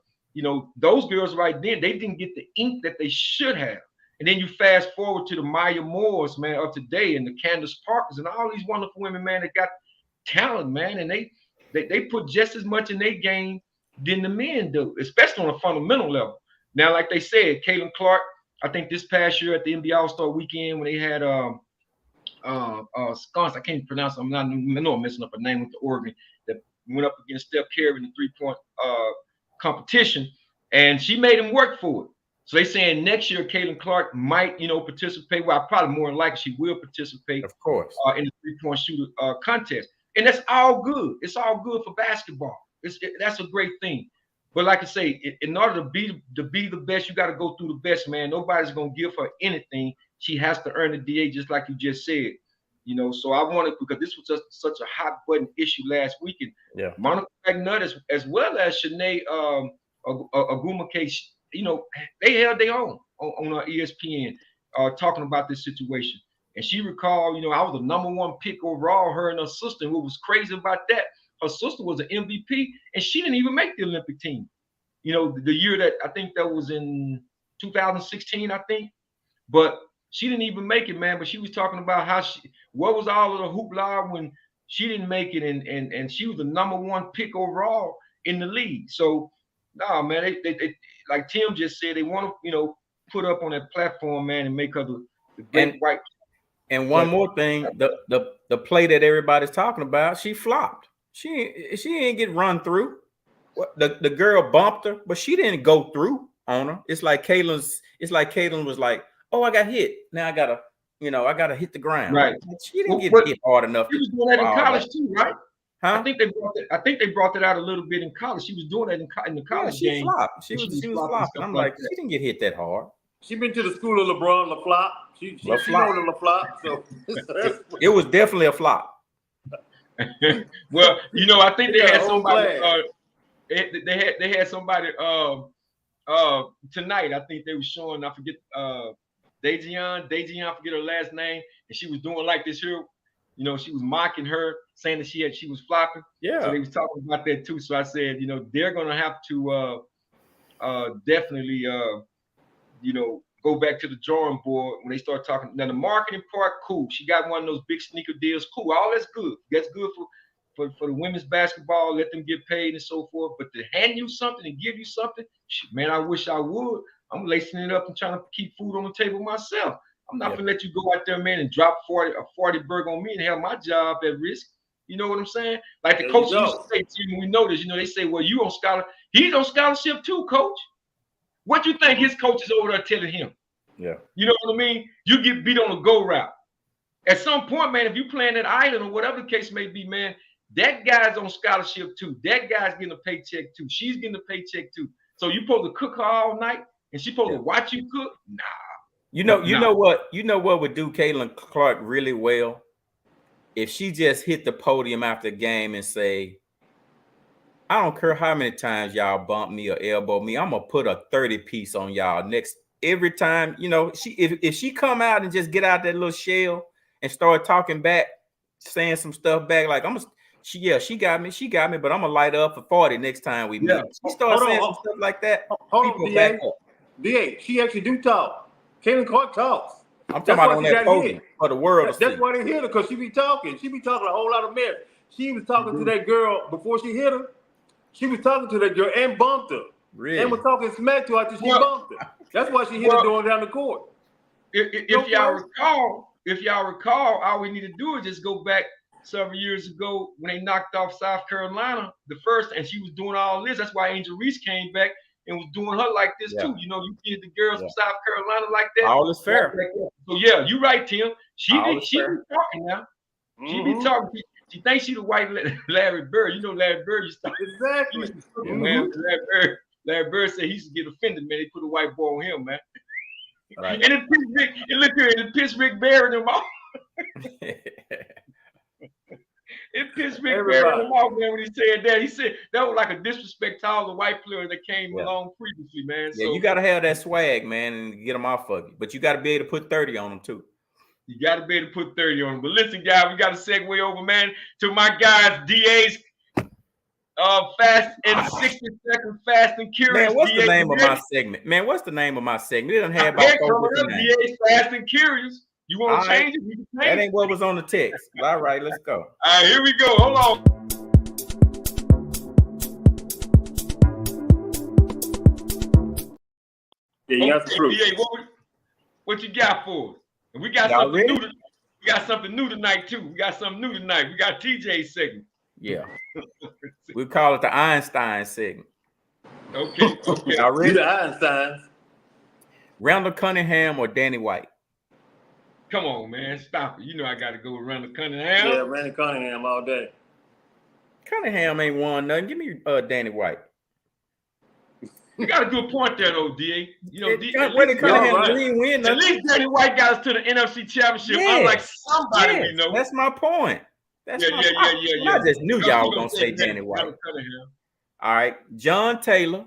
S1: Those girls right then, they didn't get the ink that they should have. And then you fast forward to the Maya Moores, man, of today, and the Candace Parkers and all these wonderful women, man, that got talent, man. And they put just as much in their game than the men do, especially on a fundamental level. Now, like they said, Caitlin Clark, I think this past year at the NBA All-Star Weekend when they had Sconce, I can't pronounce it. I know I'm messing up her name with the Oregon, that went up against Steph Curry in the three-point competition, and she made him work for it. So they saying next year Caitlin Clark might, participate. Well, probably more than likely she will participate,
S3: of course,
S1: in the three-point shooter contest, and that's all good. It's all good for basketball. That's a great thing. But like I say, in order to be the best, you got to go through the best, man. Nobody's gonna give her anything. She has to earn the DA, just like you just said. You know, so I wanted, because this was just such a hot button issue last week. And
S3: Yeah.
S1: Monica McNutt as well as Shanae Ogwumike, you know, they held their own on ESPN talking about this situation. And she recalled, you know, I was the #1 pick overall, her and her sister. And what was crazy about that, her sister was an MVP, and she didn't even make the Olympic team. You know, the year that, I think that was in 2016, I think. But she didn't even make it, man. But she was talking about how what was all of the hoopla when she didn't make it, and she was the #1 pick overall in the league. So, nah, man, they like Tim just said, they want to, you know, put up on that platform, man, and make her the great white.
S3: And one more thing, the play that everybody's talking about, she flopped. She didn't get run through. The girl bumped her, but she didn't go through on her. It's like Caitlin was like, oh, I got hit. Now I gotta hit the ground.
S1: Right.
S3: She didn't get hit hard enough.
S1: She was doing that in college too, right?
S3: Huh?
S1: I think they brought that out a little bit in college. She was doing that in the college game.
S3: Flopped. She was flopping. I'm like, she didn't get hit that hard.
S2: She been to the school of LeBron LaFlop. She know the LaFlop. So
S3: it was definitely a flop.
S1: Well, you know, I think they had somebody. They had somebody tonight. I think they were showing. I forget Dejian, I forget her last name, and she was doing like this here. You know, she was mocking her, saying that she was flopping.
S3: Yeah.
S1: So they was talking about that too. So I said, you know, they're gonna have to definitely you know, go back to the drawing board when they start talking. Now the marketing part, cool. She got one of those big sneaker deals, cool. All that's good. That's good for the women's basketball. Let them get paid and so forth. But to hand you something and give you something, man, I wish I would. I'm lacing it up and trying to keep food on the table myself. I'm not gonna let you go out there, man, and drop a 40 burger on me and have my job at risk. You know what I'm saying? Like the coach used to say to you, when we know this, you know, they say, well, you on scholarship. He's on scholarship too, coach. What you think his coach is over there telling him?
S3: Yeah.
S1: You know what I mean? You get beat on the go route. At some point, man, if you playing at Island or whatever the case may be, man, that guy's on scholarship too. That guy's getting a paycheck too. She's getting a paycheck too. So you supposed to cook her all night and she supposed to watch you cook? Nah. You know what would do Caitlin Clark really well? If she just hit the podium after the game and say, I don't care how many times y'all bump me or elbow me, I'm gonna put a 30 piece on y'all next every time. You know, if she come out and just get out that little shell and start talking back, saying some stuff back, like she got me, but I'm gonna light up for 40 next time we meet. She starts saying some stuff like that.
S2: Hold on, DA, she actually do talk. Caitlin Clark talks.
S3: I'm talking about on that podium for the world to see.
S2: That's why they hit her, because she be talking. She be talking a whole lot of mess. She was talking to that girl before she hit her. She was talking to that girl and bumped her.
S3: Really?
S2: And was talking smack to her after she bumped her. That's why she hit her going down the court.
S1: If y'all recall, all we need to do is just go back several years ago when they knocked off South Carolina the first, and she was doing all this. That's why Angel Reese came back and was doing her like this too. You know, you did the girls from South Carolina like that.
S3: All is fair.
S1: So yeah, you're right, Tim. She be talking now. She be talking. She thinks she the white Larry Bird. You know Larry Bird used to
S2: exactly.
S1: Man, Larry Bird said he used to get offended, man. They put a white boy on him, man.
S3: Right.
S1: And it pissed Rick Barry them off. It pissed Rick Barry them off, man, when he said that. He said that was like a disrespect to all the white players that came along previously, man.
S3: Yeah, you got to have that swag, man, and get them off of you. But you got to be able to put 30 on them, too.
S1: You got to be able to put 30 on them. But listen, guys, we got to segue over, man, to my guys, DA's Fast and 60 Second Fast and Curious.
S3: Man, what's the name of my segment? Man, what's the name of my segment? It doesn't have about
S1: DA's Fast and Curious. You want to change it?
S3: That ain't what was on the text. All right, let's go.
S1: All right, here we go. Hold on.
S2: Yeah, you got the truth.
S1: What you got for us? And we got something new. We got something new tonight too. We got TJ's segment.
S3: Yeah. We call it the Einstein segment.
S1: Okay.
S3: Y'all ready?
S2: The Einstein.
S3: Randall Cunningham or Danny White?
S1: Come on, man. Stop it. You know I got to go with Randall Cunningham.
S2: Yeah, Randall Cunningham all day.
S3: Cunningham ain't won nothing. Give me Danny White.
S1: You got a good point there, though, DA. You know,
S3: When Cunningham didn't win,
S1: at least Danny White got us to the NFC Championship, unlike somebody we know.
S3: That's my point. That's
S1: yeah.
S3: I just knew y'all were gonna say Danny White. All right, John Taylor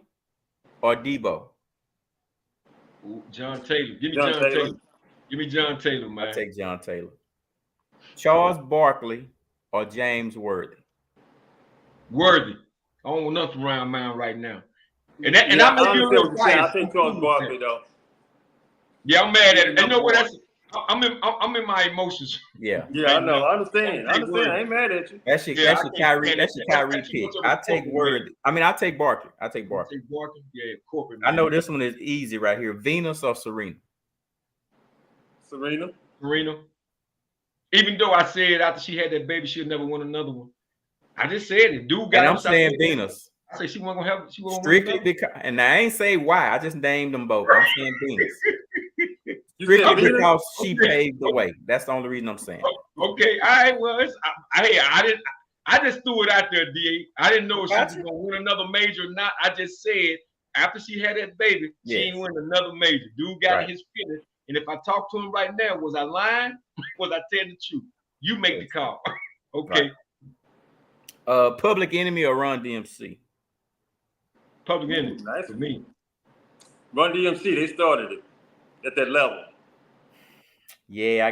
S3: or Debo?
S1: Ooh, John Taylor. Give me John Taylor. Give me John Taylor, man.
S3: I take John Taylor. Charles Barkley or James Worthy?
S1: Worthy. I don't want nothing around mine right now. And
S2: I think Charles Barkley though.
S1: Yeah, I'm mad at it. You know what? I'm in my emotions.
S3: Yeah.
S2: I know. I understand. I ain't mad at you.
S3: That's your Kyrie pick. I take Worthy. I take Barkley. I take Barkley.
S1: Yeah, corporate.
S3: I know this one is easy right here. Venus or Serena?
S2: Serena.
S1: Even though I said after she had that baby, she'll never win another one. I just said it. Dude got.
S3: And I'm saying Venus.
S1: I say she wasn't gonna have. She wasn't
S3: strictly because, and I ain't say why. I just named them both. I'm saying Venus. Strictly because she paved the way. That's the only reason I'm saying.
S1: Okay, I just threw it out there, DA. I didn't know if she was gonna win another major or not. I just said after she had that baby, she ain't win another major. Dude got his feeling. And if I talk to him right now, was I lying? Was I telling the truth? You make the call. Okay.
S3: Right. Public Enemy or Run DMC?
S1: Public Enemy. Nice for me.
S2: Run DMC, they started it at that level.
S3: Yeah,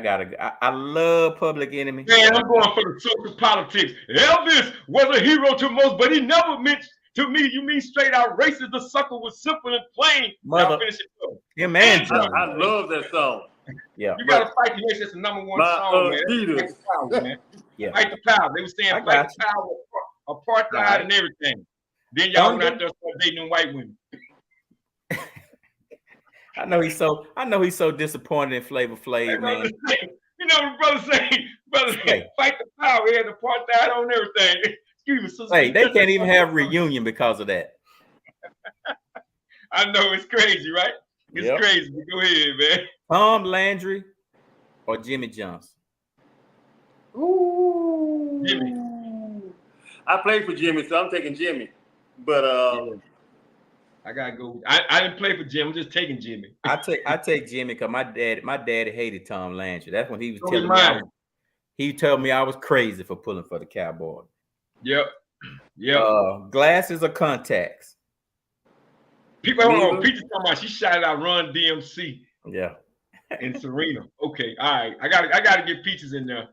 S3: I love Public Enemy.
S1: Man, I'm going for the social politics. Elvis was a hero to most, but he never meant to me. You mean straight out racist? The sucker was simple and plain.
S3: Mother. Him and John.
S2: I love that song.
S3: Yeah.
S1: You gotta fight the race. That's the number one song, man. Fight the power, man.
S3: Yeah.
S1: Fight the power. They were saying fight the power, apartheid, and everything. Then y'all went out there start dating white women.
S3: I know he's so disappointed in Flavor Flav, man.
S1: You know what brother say, fight the power, we had apartheid on everything. Excuse me, sister.
S3: Hey, they can't even have a reunion because of that.
S1: I know it's crazy, right? It's crazy. Go ahead, man.
S3: Tom Landry or Jimmy Johnson?
S2: Ooh.
S1: Jimmy.
S2: I played for Jimmy, so I'm taking Jimmy. But
S1: I gotta go. I didn't play for Jimmy. I'm just taking Jimmy.
S3: I take Jimmy because my dad hated Tom Landry. That's when he was telling me. He told me I was crazy for pulling for the Cowboys.
S1: Yep.
S3: Glasses or contacts?
S1: People don't know. Peaches talking about she shouted out Run DMC.
S3: Yeah.
S1: And Serena. Okay. All right. I gotta get Peaches in there.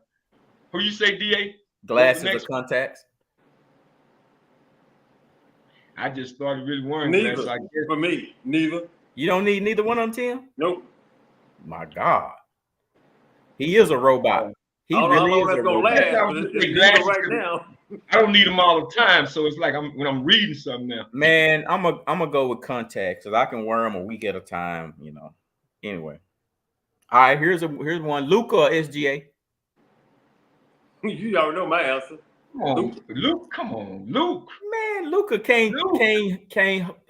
S1: Who you say, DA?
S3: Glasses or contacts?
S1: I just started really worrying.
S2: Neither. For me, neither.
S3: You don't need neither one of them, Tim?
S2: Nope.
S3: My God. He is a robot. He really is a robot.
S2: Right now.
S1: I don't need them all the time, so it's like when I'm reading something now.
S3: Man, I'm gonna go with contacts because I can wear them a week at a time, you know. Anyway. All right, here's one. Luka or SGA?
S2: You already know my answer.
S1: Come on, Luke. Come on, Luke.
S3: Man, Luka can't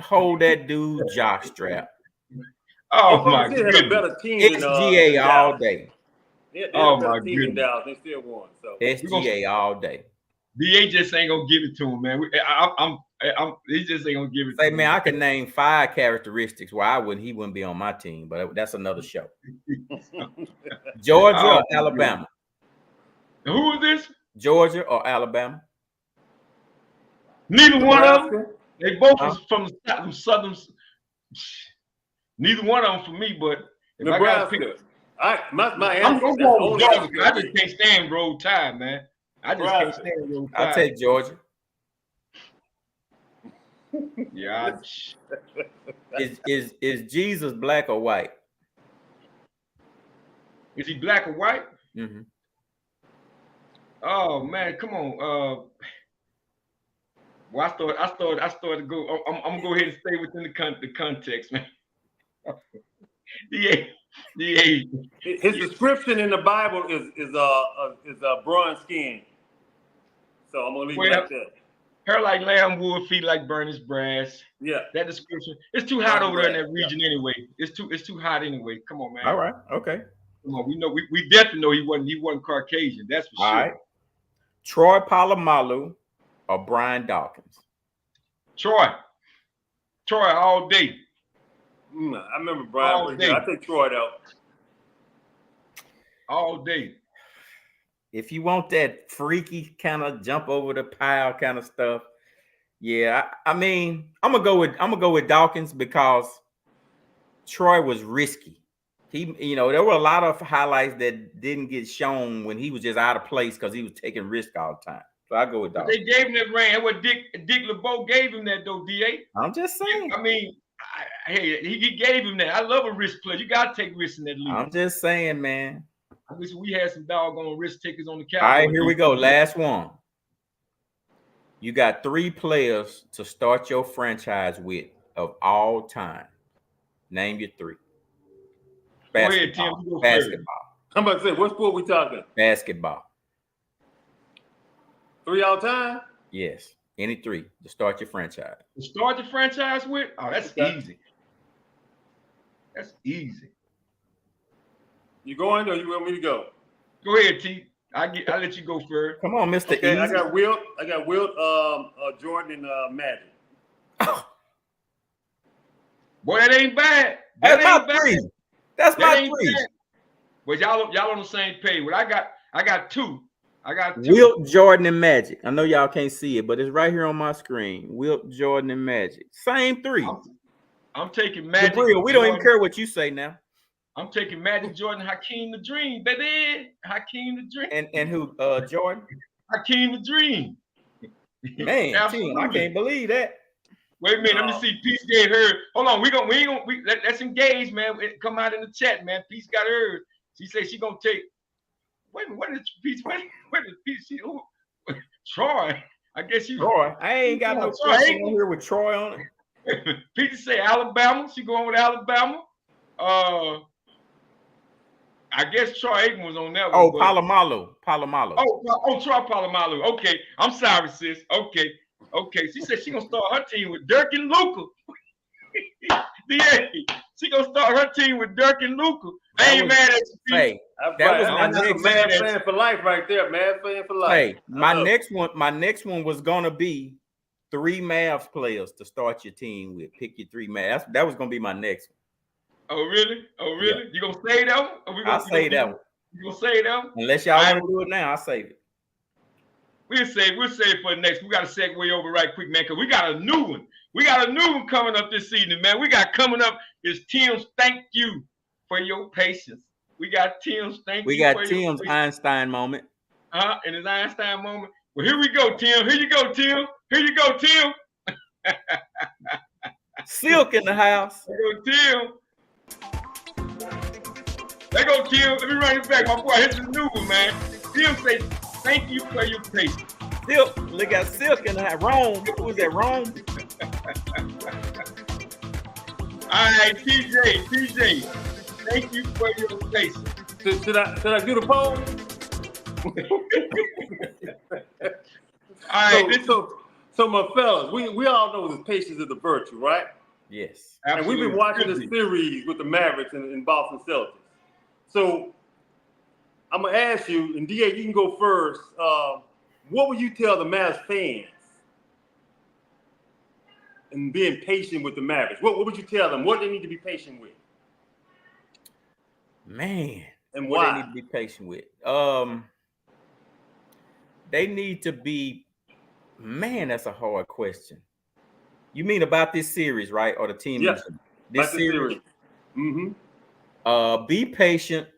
S3: hold that dude jock strap.
S1: Oh my goodness.
S2: Better team
S3: SGA
S2: than
S3: all day.
S2: Oh my goodness. Dallas, they still won. So
S3: SGA all day.
S1: DA just ain't gonna give it to him, man. He just ain't gonna give it.
S3: Say, to man, I can name 5 characteristics why he wouldn't be on my team, but that's another show. Georgia or Alabama?
S1: Who is this?
S3: Georgia or Alabama?
S1: Neither one of them. They both is from the southern. Neither one of them for me, but if
S2: Nebraska.
S1: I gotta pick,
S2: my answer.
S1: I'm gonna go with Georgia. I just can't stand Roll Tide, man. I just can't stand Roll Tide.
S3: I'll take Georgia.
S1: Yeah.
S3: Is Jesus black or white?
S1: Is he black or white?
S3: Mm-hmm.
S1: Oh man, come on. Well, I started to go. I'm gonna go ahead and stay within the context, man.
S2: His description in the Bible is bronze skin. So I'm gonna leave it like that.
S1: Hair like lamb wool, feet like burnished brass.
S2: Yeah,
S1: that description. It's too hot over there in that region anyway. It's too hot anyway. Come on, man.
S3: All right, okay.
S1: Come on, we definitely know he wasn't Caucasian. That's for sure.
S3: All right. Troy Polamalu or Brian Dawkins?
S1: Troy Troy all day.
S2: I remember Brian. Yeah, I take Troy out
S1: all day.
S3: If you want that freaky kind of jump over the pile kind of stuff, yeah. I mean, I'm gonna go with Dawkins because Troy was risky. There were a lot of highlights that didn't get shown when he was just out of place because he was taking risk all the time. So I go with Dawkins.
S1: They gave him that ring. That's what Dick LeBeau gave him that though, DA.
S3: I'm just saying.
S1: I mean, he gave him that. I love a risk player. You gotta take risks in that league.
S3: I'm just saying, man.
S1: I wish we had some doggone risk takers on the Cowboys.
S3: All right, here we go. Last one. You got 3 players to start your franchise with of all time. Name your 3.
S1: Basketball. Go ahead, Tim. Go
S3: Basketball.
S2: I'm about to say, what sport we talking?
S3: Basketball.
S2: 3 all time?
S3: Yes. Any 3 to start your franchise.
S1: To start the franchise with? Oh, that's easy. That's easy.
S2: You going or you want me to go?
S1: Go ahead, T. I'll let you go first.
S3: Come on, Mr.
S2: Okay,
S3: Easy.
S2: I got Wilt, Jordan, and Magic.
S1: Boy, that ain't bad.
S3: That's my 3. That's my 3.
S1: But y'all on the same page. Well, I got 2. I got 2.
S3: Wilt, Jordan, and Magic. I know y'all can't see it, but it's right here on my screen. Wilt, Jordan, and Magic. Same 3.
S1: I'm taking Magic.
S3: Gabriel, we don't even care what you say now.
S1: I'm taking Magic, Jordan, Hakeem the Dream, baby. Hakeem the Dream.
S3: And who? Jordan?
S1: Hakeem the Dream.
S3: Man, Tim, I can't believe that.
S1: Wait a minute, let me see. Peace gave her. Hold on, let's engage, man. Come out in the chat, man. Peace got hers. She said she gonna take. Wait a minute, what is Peace? Where is Peace? Troy. I guess you.
S3: Troy. I ain't got no question on here with Troy on
S1: it. Peace say Alabama. She going with Alabama. I guess Troy Aikman was on that one.
S3: Oh, Palomalu.
S1: Oh, Troy Palomalu. Okay, I'm sorry, sis. Okay. She said she gonna start her team with Dirk and Luka. She gonna start her team with Dirk and Luka. I ain't mad at you.
S3: Hey, that was my next
S2: Mad fan for life right there. Mad fan for life.
S3: Hey, my next one was gonna be 3 Mavs players to start your team with. Pick your 3 Mavs. That was gonna be my next one.
S1: Oh, really? Yeah. You gonna say that one?
S3: I'll say that one.
S1: You gonna say that one?
S3: Unless y'all want to do it now, I'll save it.
S1: We'll save it for the next. We got to segue over right quick, man, because we got a new one. We got a new one coming up this evening, man. We got coming up is Tim's thank you for your patience. We got Tim's thank you.
S3: We got Tim's Einstein moment.
S1: In his Einstein moment. Well, here we go, Tim. Here you go, Tim. Here you go, Tim.
S3: Silk in the house.
S1: There go Tim. There go Tim. Let me run it back, my boy. Here's the new one, man. Tim say, thank you for your patience.
S3: Silk, look at Silk in the house. Rome. Who was that, Rome?
S1: All right, TJ. Thank you for your patience.
S2: Should I do the poll?
S1: All right.
S2: So my fellas, we all know that patience is the virtue, right?
S3: Yes.
S2: Absolutely. And we've been watching this series with the Mavericks and Boston Celtics. So I'm gonna ask you, and DA, you can go first. What would you tell the Mavs fans in being patient with the Mavericks? What would you tell them? What they need to be patient with?
S3: Man,
S2: and
S3: what
S2: why?
S3: They need to be patient with. They need to be. Man, that's a hard question. You mean about this series, right? Or the team?
S2: Yes.
S3: This series.
S2: Mm-hmm.
S3: Be patient.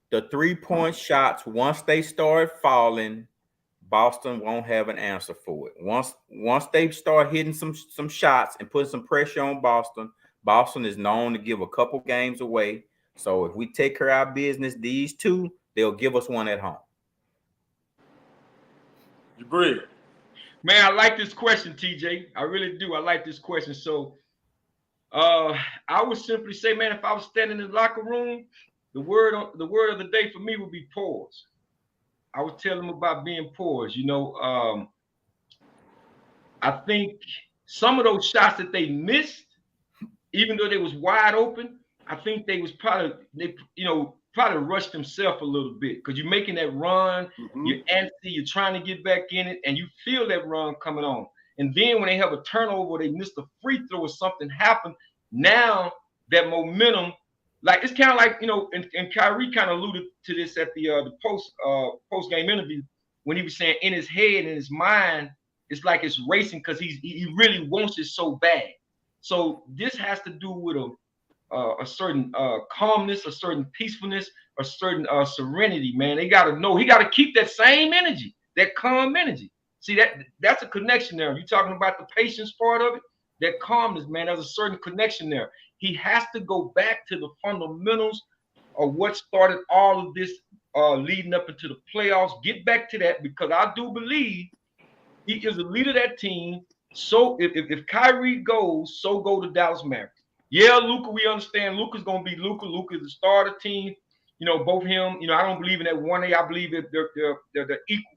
S3: The 3-point shots, once they start falling, Boston won't have an answer for it. Once they start hitting some shots and putting some pressure on Boston is known to give a couple games away. So if we take care of our business, these 2, they'll give us one at home.
S2: Jabril.
S1: Man, I like this question, TJ. I really do. I like this question. So I would simply say, man, if I was standing in the locker room, the word of the day for me would be pause. I would tell them about being poised. I think some of those shots that they missed, even though they was wide open, I think they was probably rushed themselves a little bit because you're making that run, you're antsy, you're trying to get back in it, and you feel that run coming on. And then when they have a turnover, they miss the free throw or something happened. Now that momentum, like it's kind of like, you know, and Kyrie kind of alluded to this at the post game interview when he was saying in his head, in his mind, it's like it's racing because he really wants it so bad. So this has to do with a certain calmness, a certain peacefulness, a certain serenity, man. They got to know he got to keep that same energy, that calm energy. See, that's a connection there. You're talking about the patience part of it, that calmness, man. There's a certain connection there. He has to go back to the fundamentals of what started all of this leading up into the playoffs. Get back to that, because I do believe he is a leader of that team. So if Kyrie goes, so go the Dallas Mavericks. Yeah, Luka, we understand. Luka's going to be Luka. Luka is the star of the team. You know, both him, you know, I don't believe in that 1A. I believe that they're equal.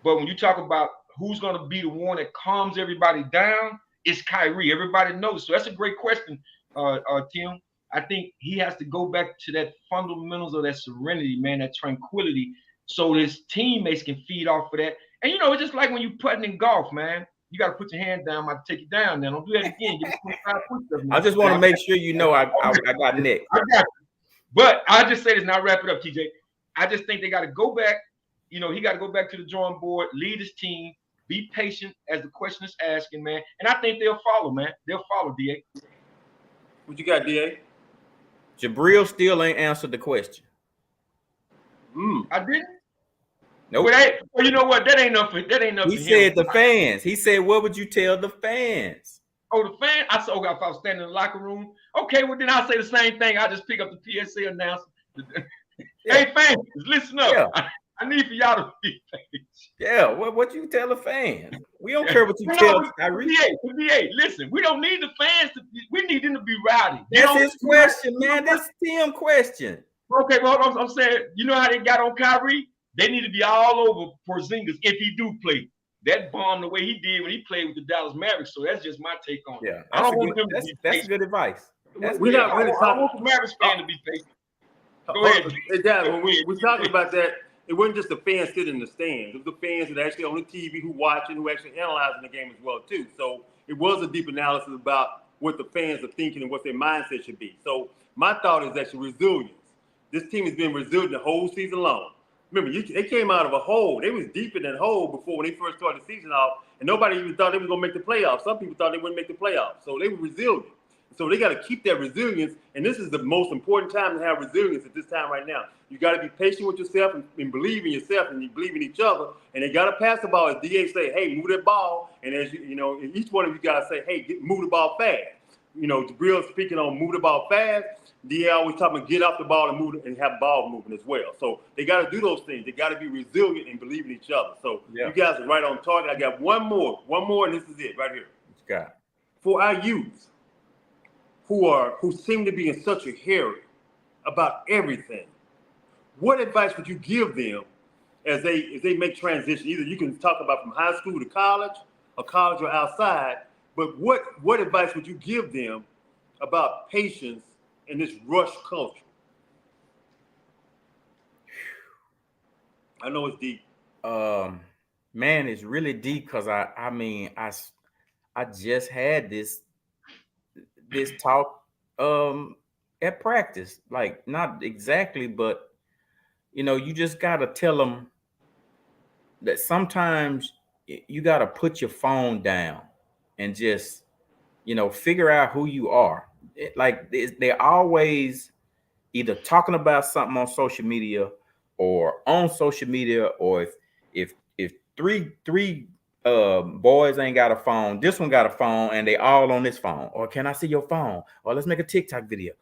S1: But when you talk about who's going to be the one that calms everybody down, it's Kyrie. Everybody knows. So that's a great question, Tim. I think he has to go back to that fundamentals of that serenity, man, that tranquility, so his teammates can feed off of that. And, you know, it's just like when you're putting in golf, man. You got to put your hand down. I might take you down now. Don't do that again. Get 25 push-ups,
S3: I just want to make sure you know I got Nick.
S1: I got you. But I'll just say this, and I'll wrap it up, TJ. I just think they got to go back. You know, he got to go back to the drawing board, lead his team, be patient as the question is asking, man. And I think they'll follow, man. They'll follow, DA.
S2: What you got, DA?
S3: Jabril still ain't answered the question.
S1: I didn't?
S3: Nope.
S1: Well, you know what? That ain't enough. That ain't enough.
S3: He said the fans. He said, what would you tell the fans?
S1: Oh, the fans? I saw if I was standing in the locker room. Okay, well, then I'll say the same thing. I'll just pick up the PSA announcement. Hey, fans, listen up. Yeah. I need for y'all to be patient.
S3: Yeah, what you tell the fans? We don't care what you tell Kyrie.
S1: DA, listen, we don't need the fans we need them to be rowdy.
S3: That's his question, man. That's Tim's question.
S1: Okay, well, I'm saying, you know how they got on Kyrie? They need to be all over Porzingis if he do play. That bomb the way he did when he played with the Dallas Mavericks. So that's just my take on it.
S3: Yeah, I don't want them to be that's good advice.
S1: We're not really talking. I want the Mavericks fan to be patient. Go ahead.
S2: Exactly. When we're talking about that, it wasn't just the fans sitting in the stands. It was the fans that actually on the TV who watching, who actually analyzing the game as well too. So it was a deep analysis about what the fans are thinking and what their mindset should be. So my thought is actually resilience. This team has been resilient the whole season long. Remember, they came out of a hole. They was deep in that hole before when they first started the season off, and nobody even thought they were going to make the playoffs. Some people thought they wouldn't make the playoffs. So they were resilient. So they got to keep that resilience, and this is the most important time to have resilience at this time right now. You got to be patient with yourself and believe in yourself, and you believe in each other. And they got to pass the ball. As DA say, hey, move that ball. And as you know, each one of you guys say, hey, move the ball fast. You know, Jabril speaking on move the ball fast. DA always talking about get off the ball and move and have ball movement as well. So they got to do those things. They got to be resilient and believe in each other. So You guys are right on target. I got one more, and this is it right here.
S3: What you got? For
S2: our youth who seem to be in such a hurry about everything, what advice would you give them as they make transition? Either you can talk about from high school to college or outside, but what advice would you give them about patience in this rush culture? I know it's deep.
S3: Man, it's really deep because I just had this talk at practice. Like, not exactly, but you know, you just gotta tell them that sometimes you gotta put your phone down and just, you know, figure out who you are. They're always either talking about something on social media or if three boys ain't got a phone, this one got a phone and they all on this phone, or can I see your phone, or let's make a TikTok video,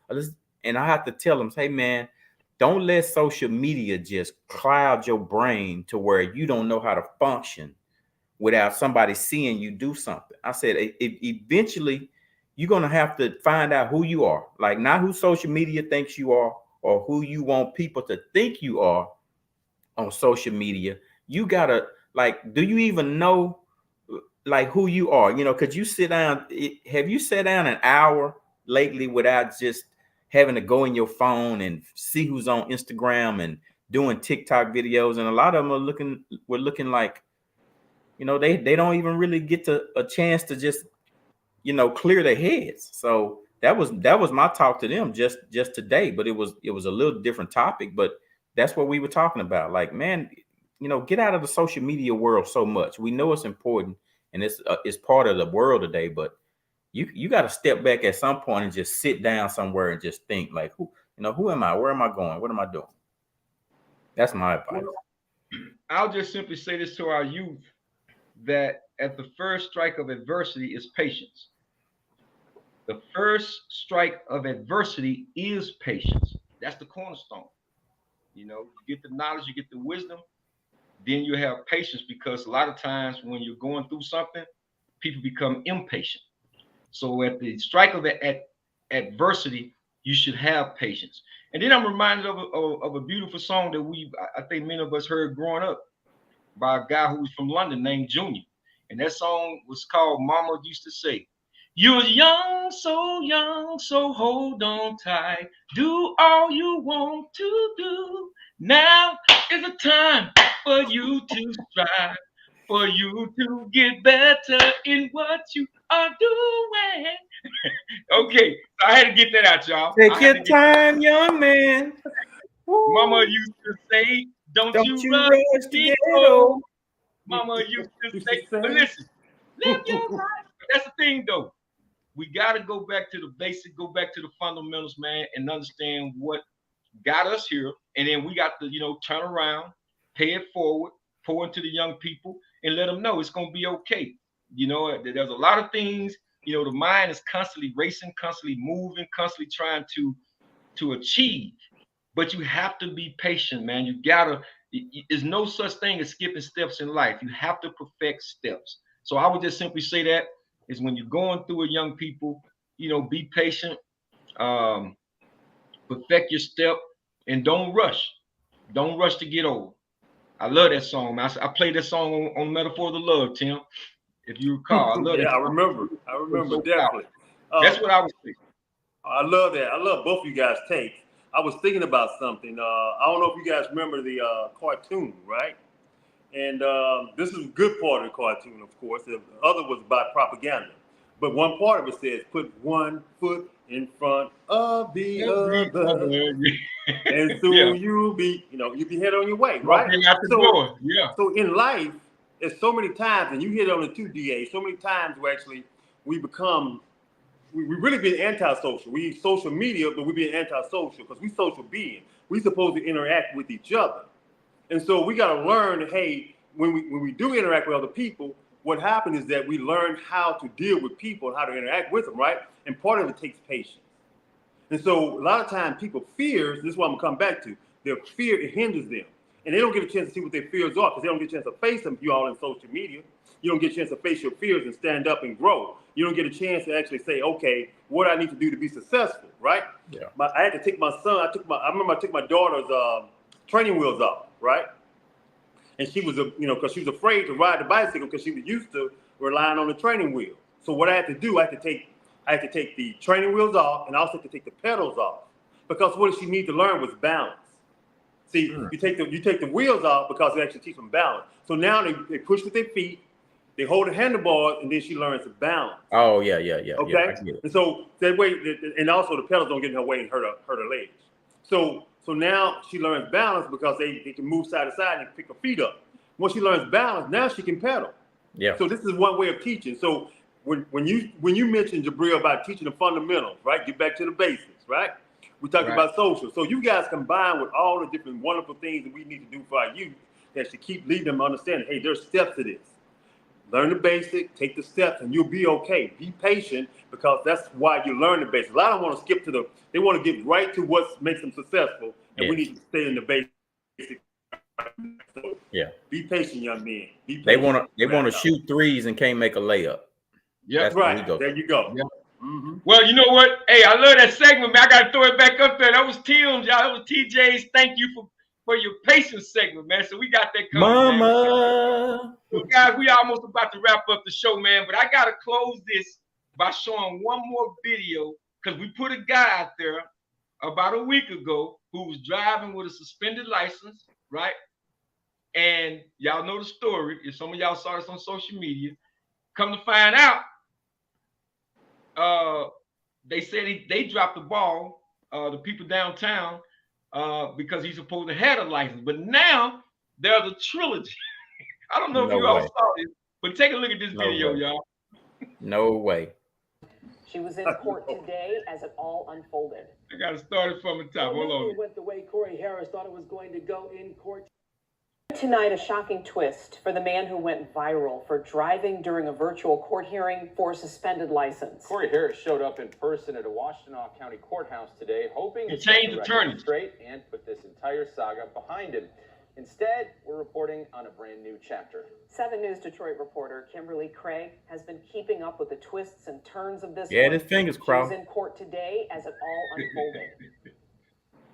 S3: and I have to tell them, hey man, don't let social media just cloud your brain to where you don't know how to function without somebody seeing you do something. I said, eventually you're going to have to find out who you are, like not who social media thinks you are or who you want people to think you are on social media. You got to, like, do you even know like who you are? You know, could you sit down? Have you sat down an hour lately without just having to go in your phone and see who's on Instagram and doing TikTok videos? And a lot of them were looking like you know, they don't even really get a chance to just, you know, clear their heads. So that was my talk to them just today, but it was a little different topic, but that's what we were talking about. Like, man, you know, get out of the social media world so much. We know it's important and it's part of the world today, but you got to step back at some point and just sit down somewhere and just think, like, who am I? Where am I going? What am I doing? That's my advice.
S1: Well, I'll just simply say this to our youth, that at the first strike of adversity is patience. The first strike of adversity is patience. That's the cornerstone. You know, you get the knowledge, you get the wisdom, then you have patience, because a lot of times when you're going through something, people become impatient. So at the strike of adversity, you should have patience. And then I'm reminded of a beautiful song that I think many of us heard growing up by a guy who was from London named Junior. And that song was called Mama Used to Say, "You're young, so hold on tight. Do all you want to do. Now is the time for you to strive, for you to get better in what you are doing." Okay, so I had to get that out, y'all.
S3: Take your time, young man.
S1: Mama used to say, don't you rush to get
S3: old.
S1: Mama used to say, but listen, live your life. That's the thing, though. We got to go back to the basic, go back to the fundamentals, man, and understand what got us here. And then we got to, you know, turn around, pay it forward, pour into the young people, and let them know it's going to be okay. You know, there's a lot of things, you know, the mind is constantly racing, constantly moving, constantly trying to achieve. But you have to be patient, man. You gotta, there's no such thing as skipping steps in life. You have to perfect steps. So I would just simply say that is when you're going through it, young people, you know, be patient, perfect your step, and don't rush. Don't rush to get old. I love that song, man. I played that song on Metaphors of Love, Tim. If you recall, I love that.
S2: Yeah, I remember so definitely.
S1: That's what I was thinking.
S2: I love that. I love both of you guys' takes. I was thinking about something. I don't know if you guys remember the cartoon, right? And this is a good part of the cartoon, of course. The other was about propaganda. But one part of it says, put one foot in front of the other. And soon you'll be headed on your way, right? So in life, there's so many times, and you hit on the 2 DA, so many times where actually we really been antisocial. We use social media, but we being antisocial because we social beings. We supposed to interact with each other. And so we got to learn, hey, when we do interact with other people, what happens is that we learn how to deal with people and how to interact with them, right? And part of it takes patience. And so a lot of times people fears, this is what I'm gonna come back to, their fear, it hinders them. And they don't get a chance to see what their fears are because they don't get a chance to face them. You all in social media, you don't get a chance to face your fears and stand up and grow. You don't get a chance to actually say, okay, what do I need to do to be successful, right?
S3: Yeah.
S2: I had to take my son, I remember I took my daughter's training wheels off, right? And she was, because she was afraid to ride the bicycle because she was used to relying on the training wheel. So what I had to do, I had to take the training wheels off and I also had to take the pedals off because what she needed to learn was balance. See, you take the wheels off because it actually teaches them balance. So now they push with their feet, they hold the handlebars, and then she learns to balance.
S3: Oh yeah.
S2: Okay,
S3: Yeah,
S2: and so that way, and also the pedals don't get in her way and hurt her legs. So now she learns balance because they can move side to side and pick her feet up. Once she learns balance, now she can pedal.
S3: Yeah.
S2: So this is one way of teaching. So when you mentioned, Jabril, about teaching the fundamentals, right? Get back to the basics, right? We talked about social. So you guys combine with all the different wonderful things that we need to do for our youth that should keep leading them understanding, hey, there's steps to this. Learn the basic, take the steps, and you'll be okay. Be patient because that's why you learn the basics. A lot of them want to skip they want to get right to what makes them successful, and we need to stay in the basic. So, be patient, young men. Be patient.
S3: They want to shoot threes and can't make a layup.
S1: Yeah,
S2: right. There you go.
S1: Yeah. Mm-hmm. Well, you know what? Hey, I love that segment, man. I got to throw it back up there. That was Tim's, y'all. That was TJ's. Thank you for your patience segment, man. So we got that coming,
S3: Mama.
S1: So guys, we almost about to wrap up the show, man. But I got to close this by showing one more video because we put a guy out there about a week ago who was driving with a suspended license, right? And y'all know the story. If some of y'all saw this on social media, come to find out, they said they dropped the ball, the people downtown, because he's supposed to have a license. But now there's a trilogy. I don't know if you all saw this, but take a look at this video, y'all.
S3: No way.
S9: She was in court today as it all unfolded.
S1: I got to start it from the top. Hold on.
S10: It went the way Corey Harris thought it was going to go in court.
S9: Tonight, a shocking twist for the man who went viral for driving during a virtual court hearing for a suspended license.
S11: Corey Harris showed up in person at a Washtenaw County courthouse today, hoping to
S1: change the attorney
S11: straight and put this entire saga behind him. Instead, we're reporting on a brand new chapter.
S9: 7 News Detroit reporter Kimberly Craig has been keeping up with the twists and turns of this.
S3: Yeah, his fingers crossed.
S9: She was in court today as it all unfolded.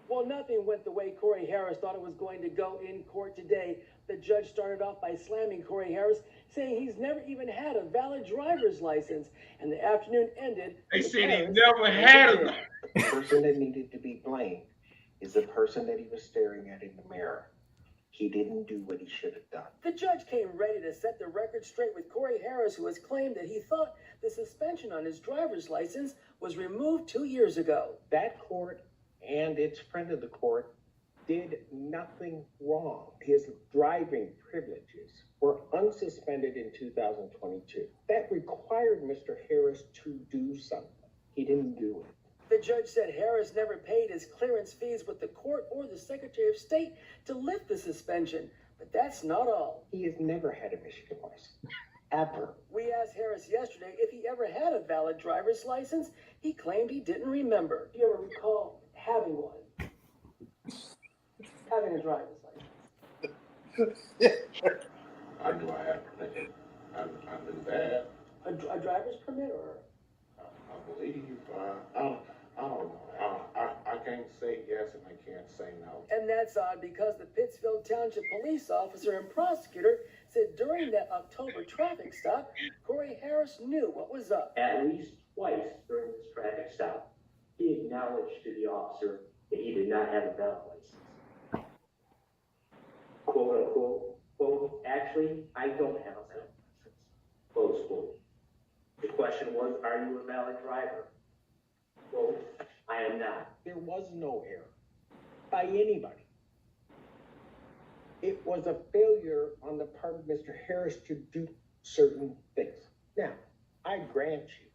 S10: Well, nothing went the way Corey Harris thought it was going to go in court today. The judge started off by slamming Corey Harris, saying he's never even had a valid driver's license. And the afternoon ended.
S1: They said he never had a.
S12: The person that needed to be blamed is the person that he was staring at in the mirror. He didn't do what he should have done.
S10: The judge came ready to set the record straight with Corey Harris, who has claimed that he thought the suspension on his driver's license was removed 2 years ago.
S12: That court and its friend of the court did nothing wrong. His driving privileges were unsuspended in 2022. That required Mr. Harris to do something. He didn't do it.
S10: The judge said Harris never paid his clearance fees with the court or the Secretary of State to lift the suspension. But that's not all.
S12: He has never had a Michigan license. Ever.
S10: We asked Harris yesterday if he ever had a valid driver's license. He claimed he didn't remember. Do you ever recall having one? Having a driver's license?
S12: I do. I have permission. I've been bad.
S10: A driver's permit or?
S12: I believe. I don't know. I can't say yes and I can't say no.
S10: And that's odd because the Pittsfield Township police officer and prosecutor said during that October traffic stop, Corey Harris knew what was up.
S13: At least twice during this traffic stop, he acknowledged to the officer that he did not have a valid license. Quote unquote, quote, actually, I don't have a valid license. Close quote. The question was, are you a valid driver? Quote, I am not.
S12: There was no error by anybody. It was a failure on the part of Mr. Harris to do certain things. Now, I grant you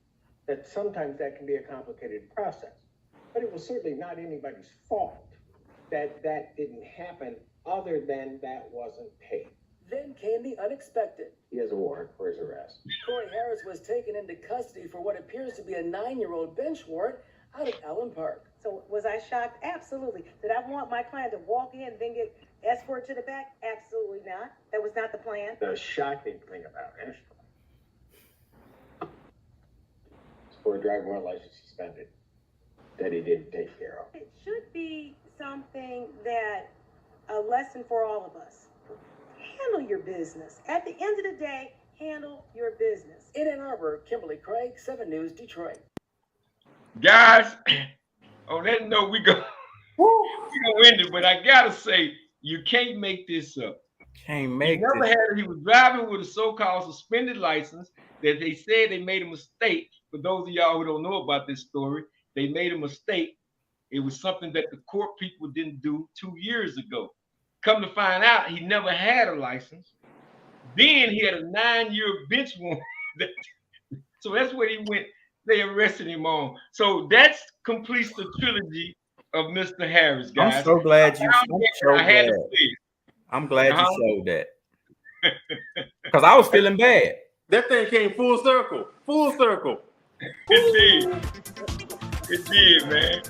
S12: that sometimes that can be a complicated process, but it was certainly not anybody's fault that that didn't happen other than that wasn't paid.
S10: Then came the unexpected.
S12: He has a warrant for his arrest.
S10: Corey Harris was taken into custody for what appears to be a 9-year-old bench warrant out of Allen Park.
S14: So was I shocked? Absolutely. Did I want my client to walk in and then get escorted to the back? Absolutely not. That was not the plan.
S12: The shocking thing about it is for a driver license suspended that he didn't take care of.
S14: It should be something that a lesson for all of us. Handle your business. At the end of the day, handle your business.
S10: In Ann Arbor, Kimberly Craig, 7 News, Detroit.
S1: Guys, on that note, we gonna end it, but I gotta say, you can't make this up.
S3: Can't make
S1: never had it. He was driving with a so-called suspended license that they said they made a mistake. For those of y'all who don't know about this story, they made a mistake. It was something that the court people didn't do 2 years ago. Come to find out, he never had a license. Then he had a 9-year bench warrant. So that's what he went. They arrested him on. So that completes the trilogy of Mr. Harris, guys.
S3: I'm so glad you showed that. I'm glad you showed that. Because I was feeling bad.
S2: That thing came full circle. Full circle.
S1: It did. It did, man.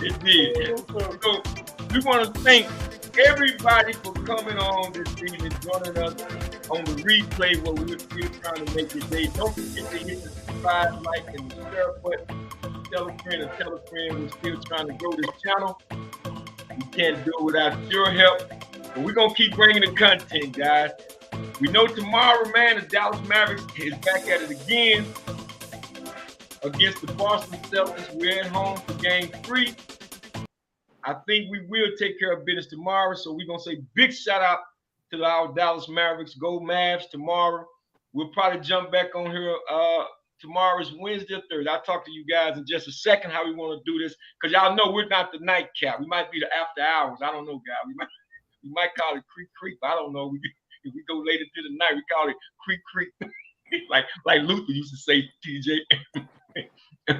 S1: It did. So we want to thank everybody for coming on this evening, joining us on the replay where we're still trying to make your day. Don't forget to hit the subscribe, like, and the share button. Tell a friend and tell a friend. We're still trying to grow this channel. We can't do it without your help. But we're going to keep bringing the content, guys. We know tomorrow, man, the Dallas Mavericks is back at it again against the Boston Celtics. We're at home for game 3. I think we will take care of business tomorrow. So we're going to say big shout out to our Dallas Mavericks. Go Mavs tomorrow. We'll probably jump back on here. Tomorrow is Wednesday or Thursday. I'll talk to you guys in just a second how we want to do this, because y'all know we're not the nightcap. We might be the after hours. I don't know, guys. We might call it creep. I don't know. If we go later to the night, we call it creep. like Luther used to say, TJ.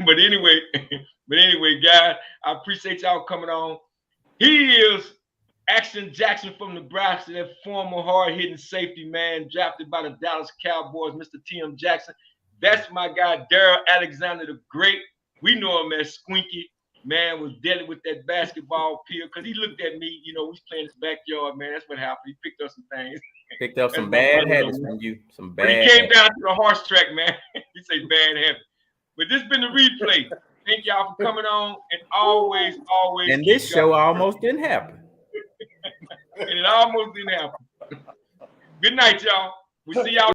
S1: But anyway, guys, I appreciate y'all coming on. He is Action Jackson from Nebraska, that former hard-hitting safety man drafted by the Dallas Cowboys, Mr. Tim Jackson. That's my guy, Daryl Alexander the Great. We know him as Squinky. Man was deadly with that basketball peel, because he looked at me, we was playing his backyard, man. That's what happened. He picked up some things.
S3: Picked up some bad habits from you. Some bad.
S1: But he came down to the horse track, man. He said bad habits. But this has been the replay. Thank y'all for coming on, and always.
S3: And this show almost didn't happen.
S1: And it almost didn't happen. Good night, y'all. We'll see y'all.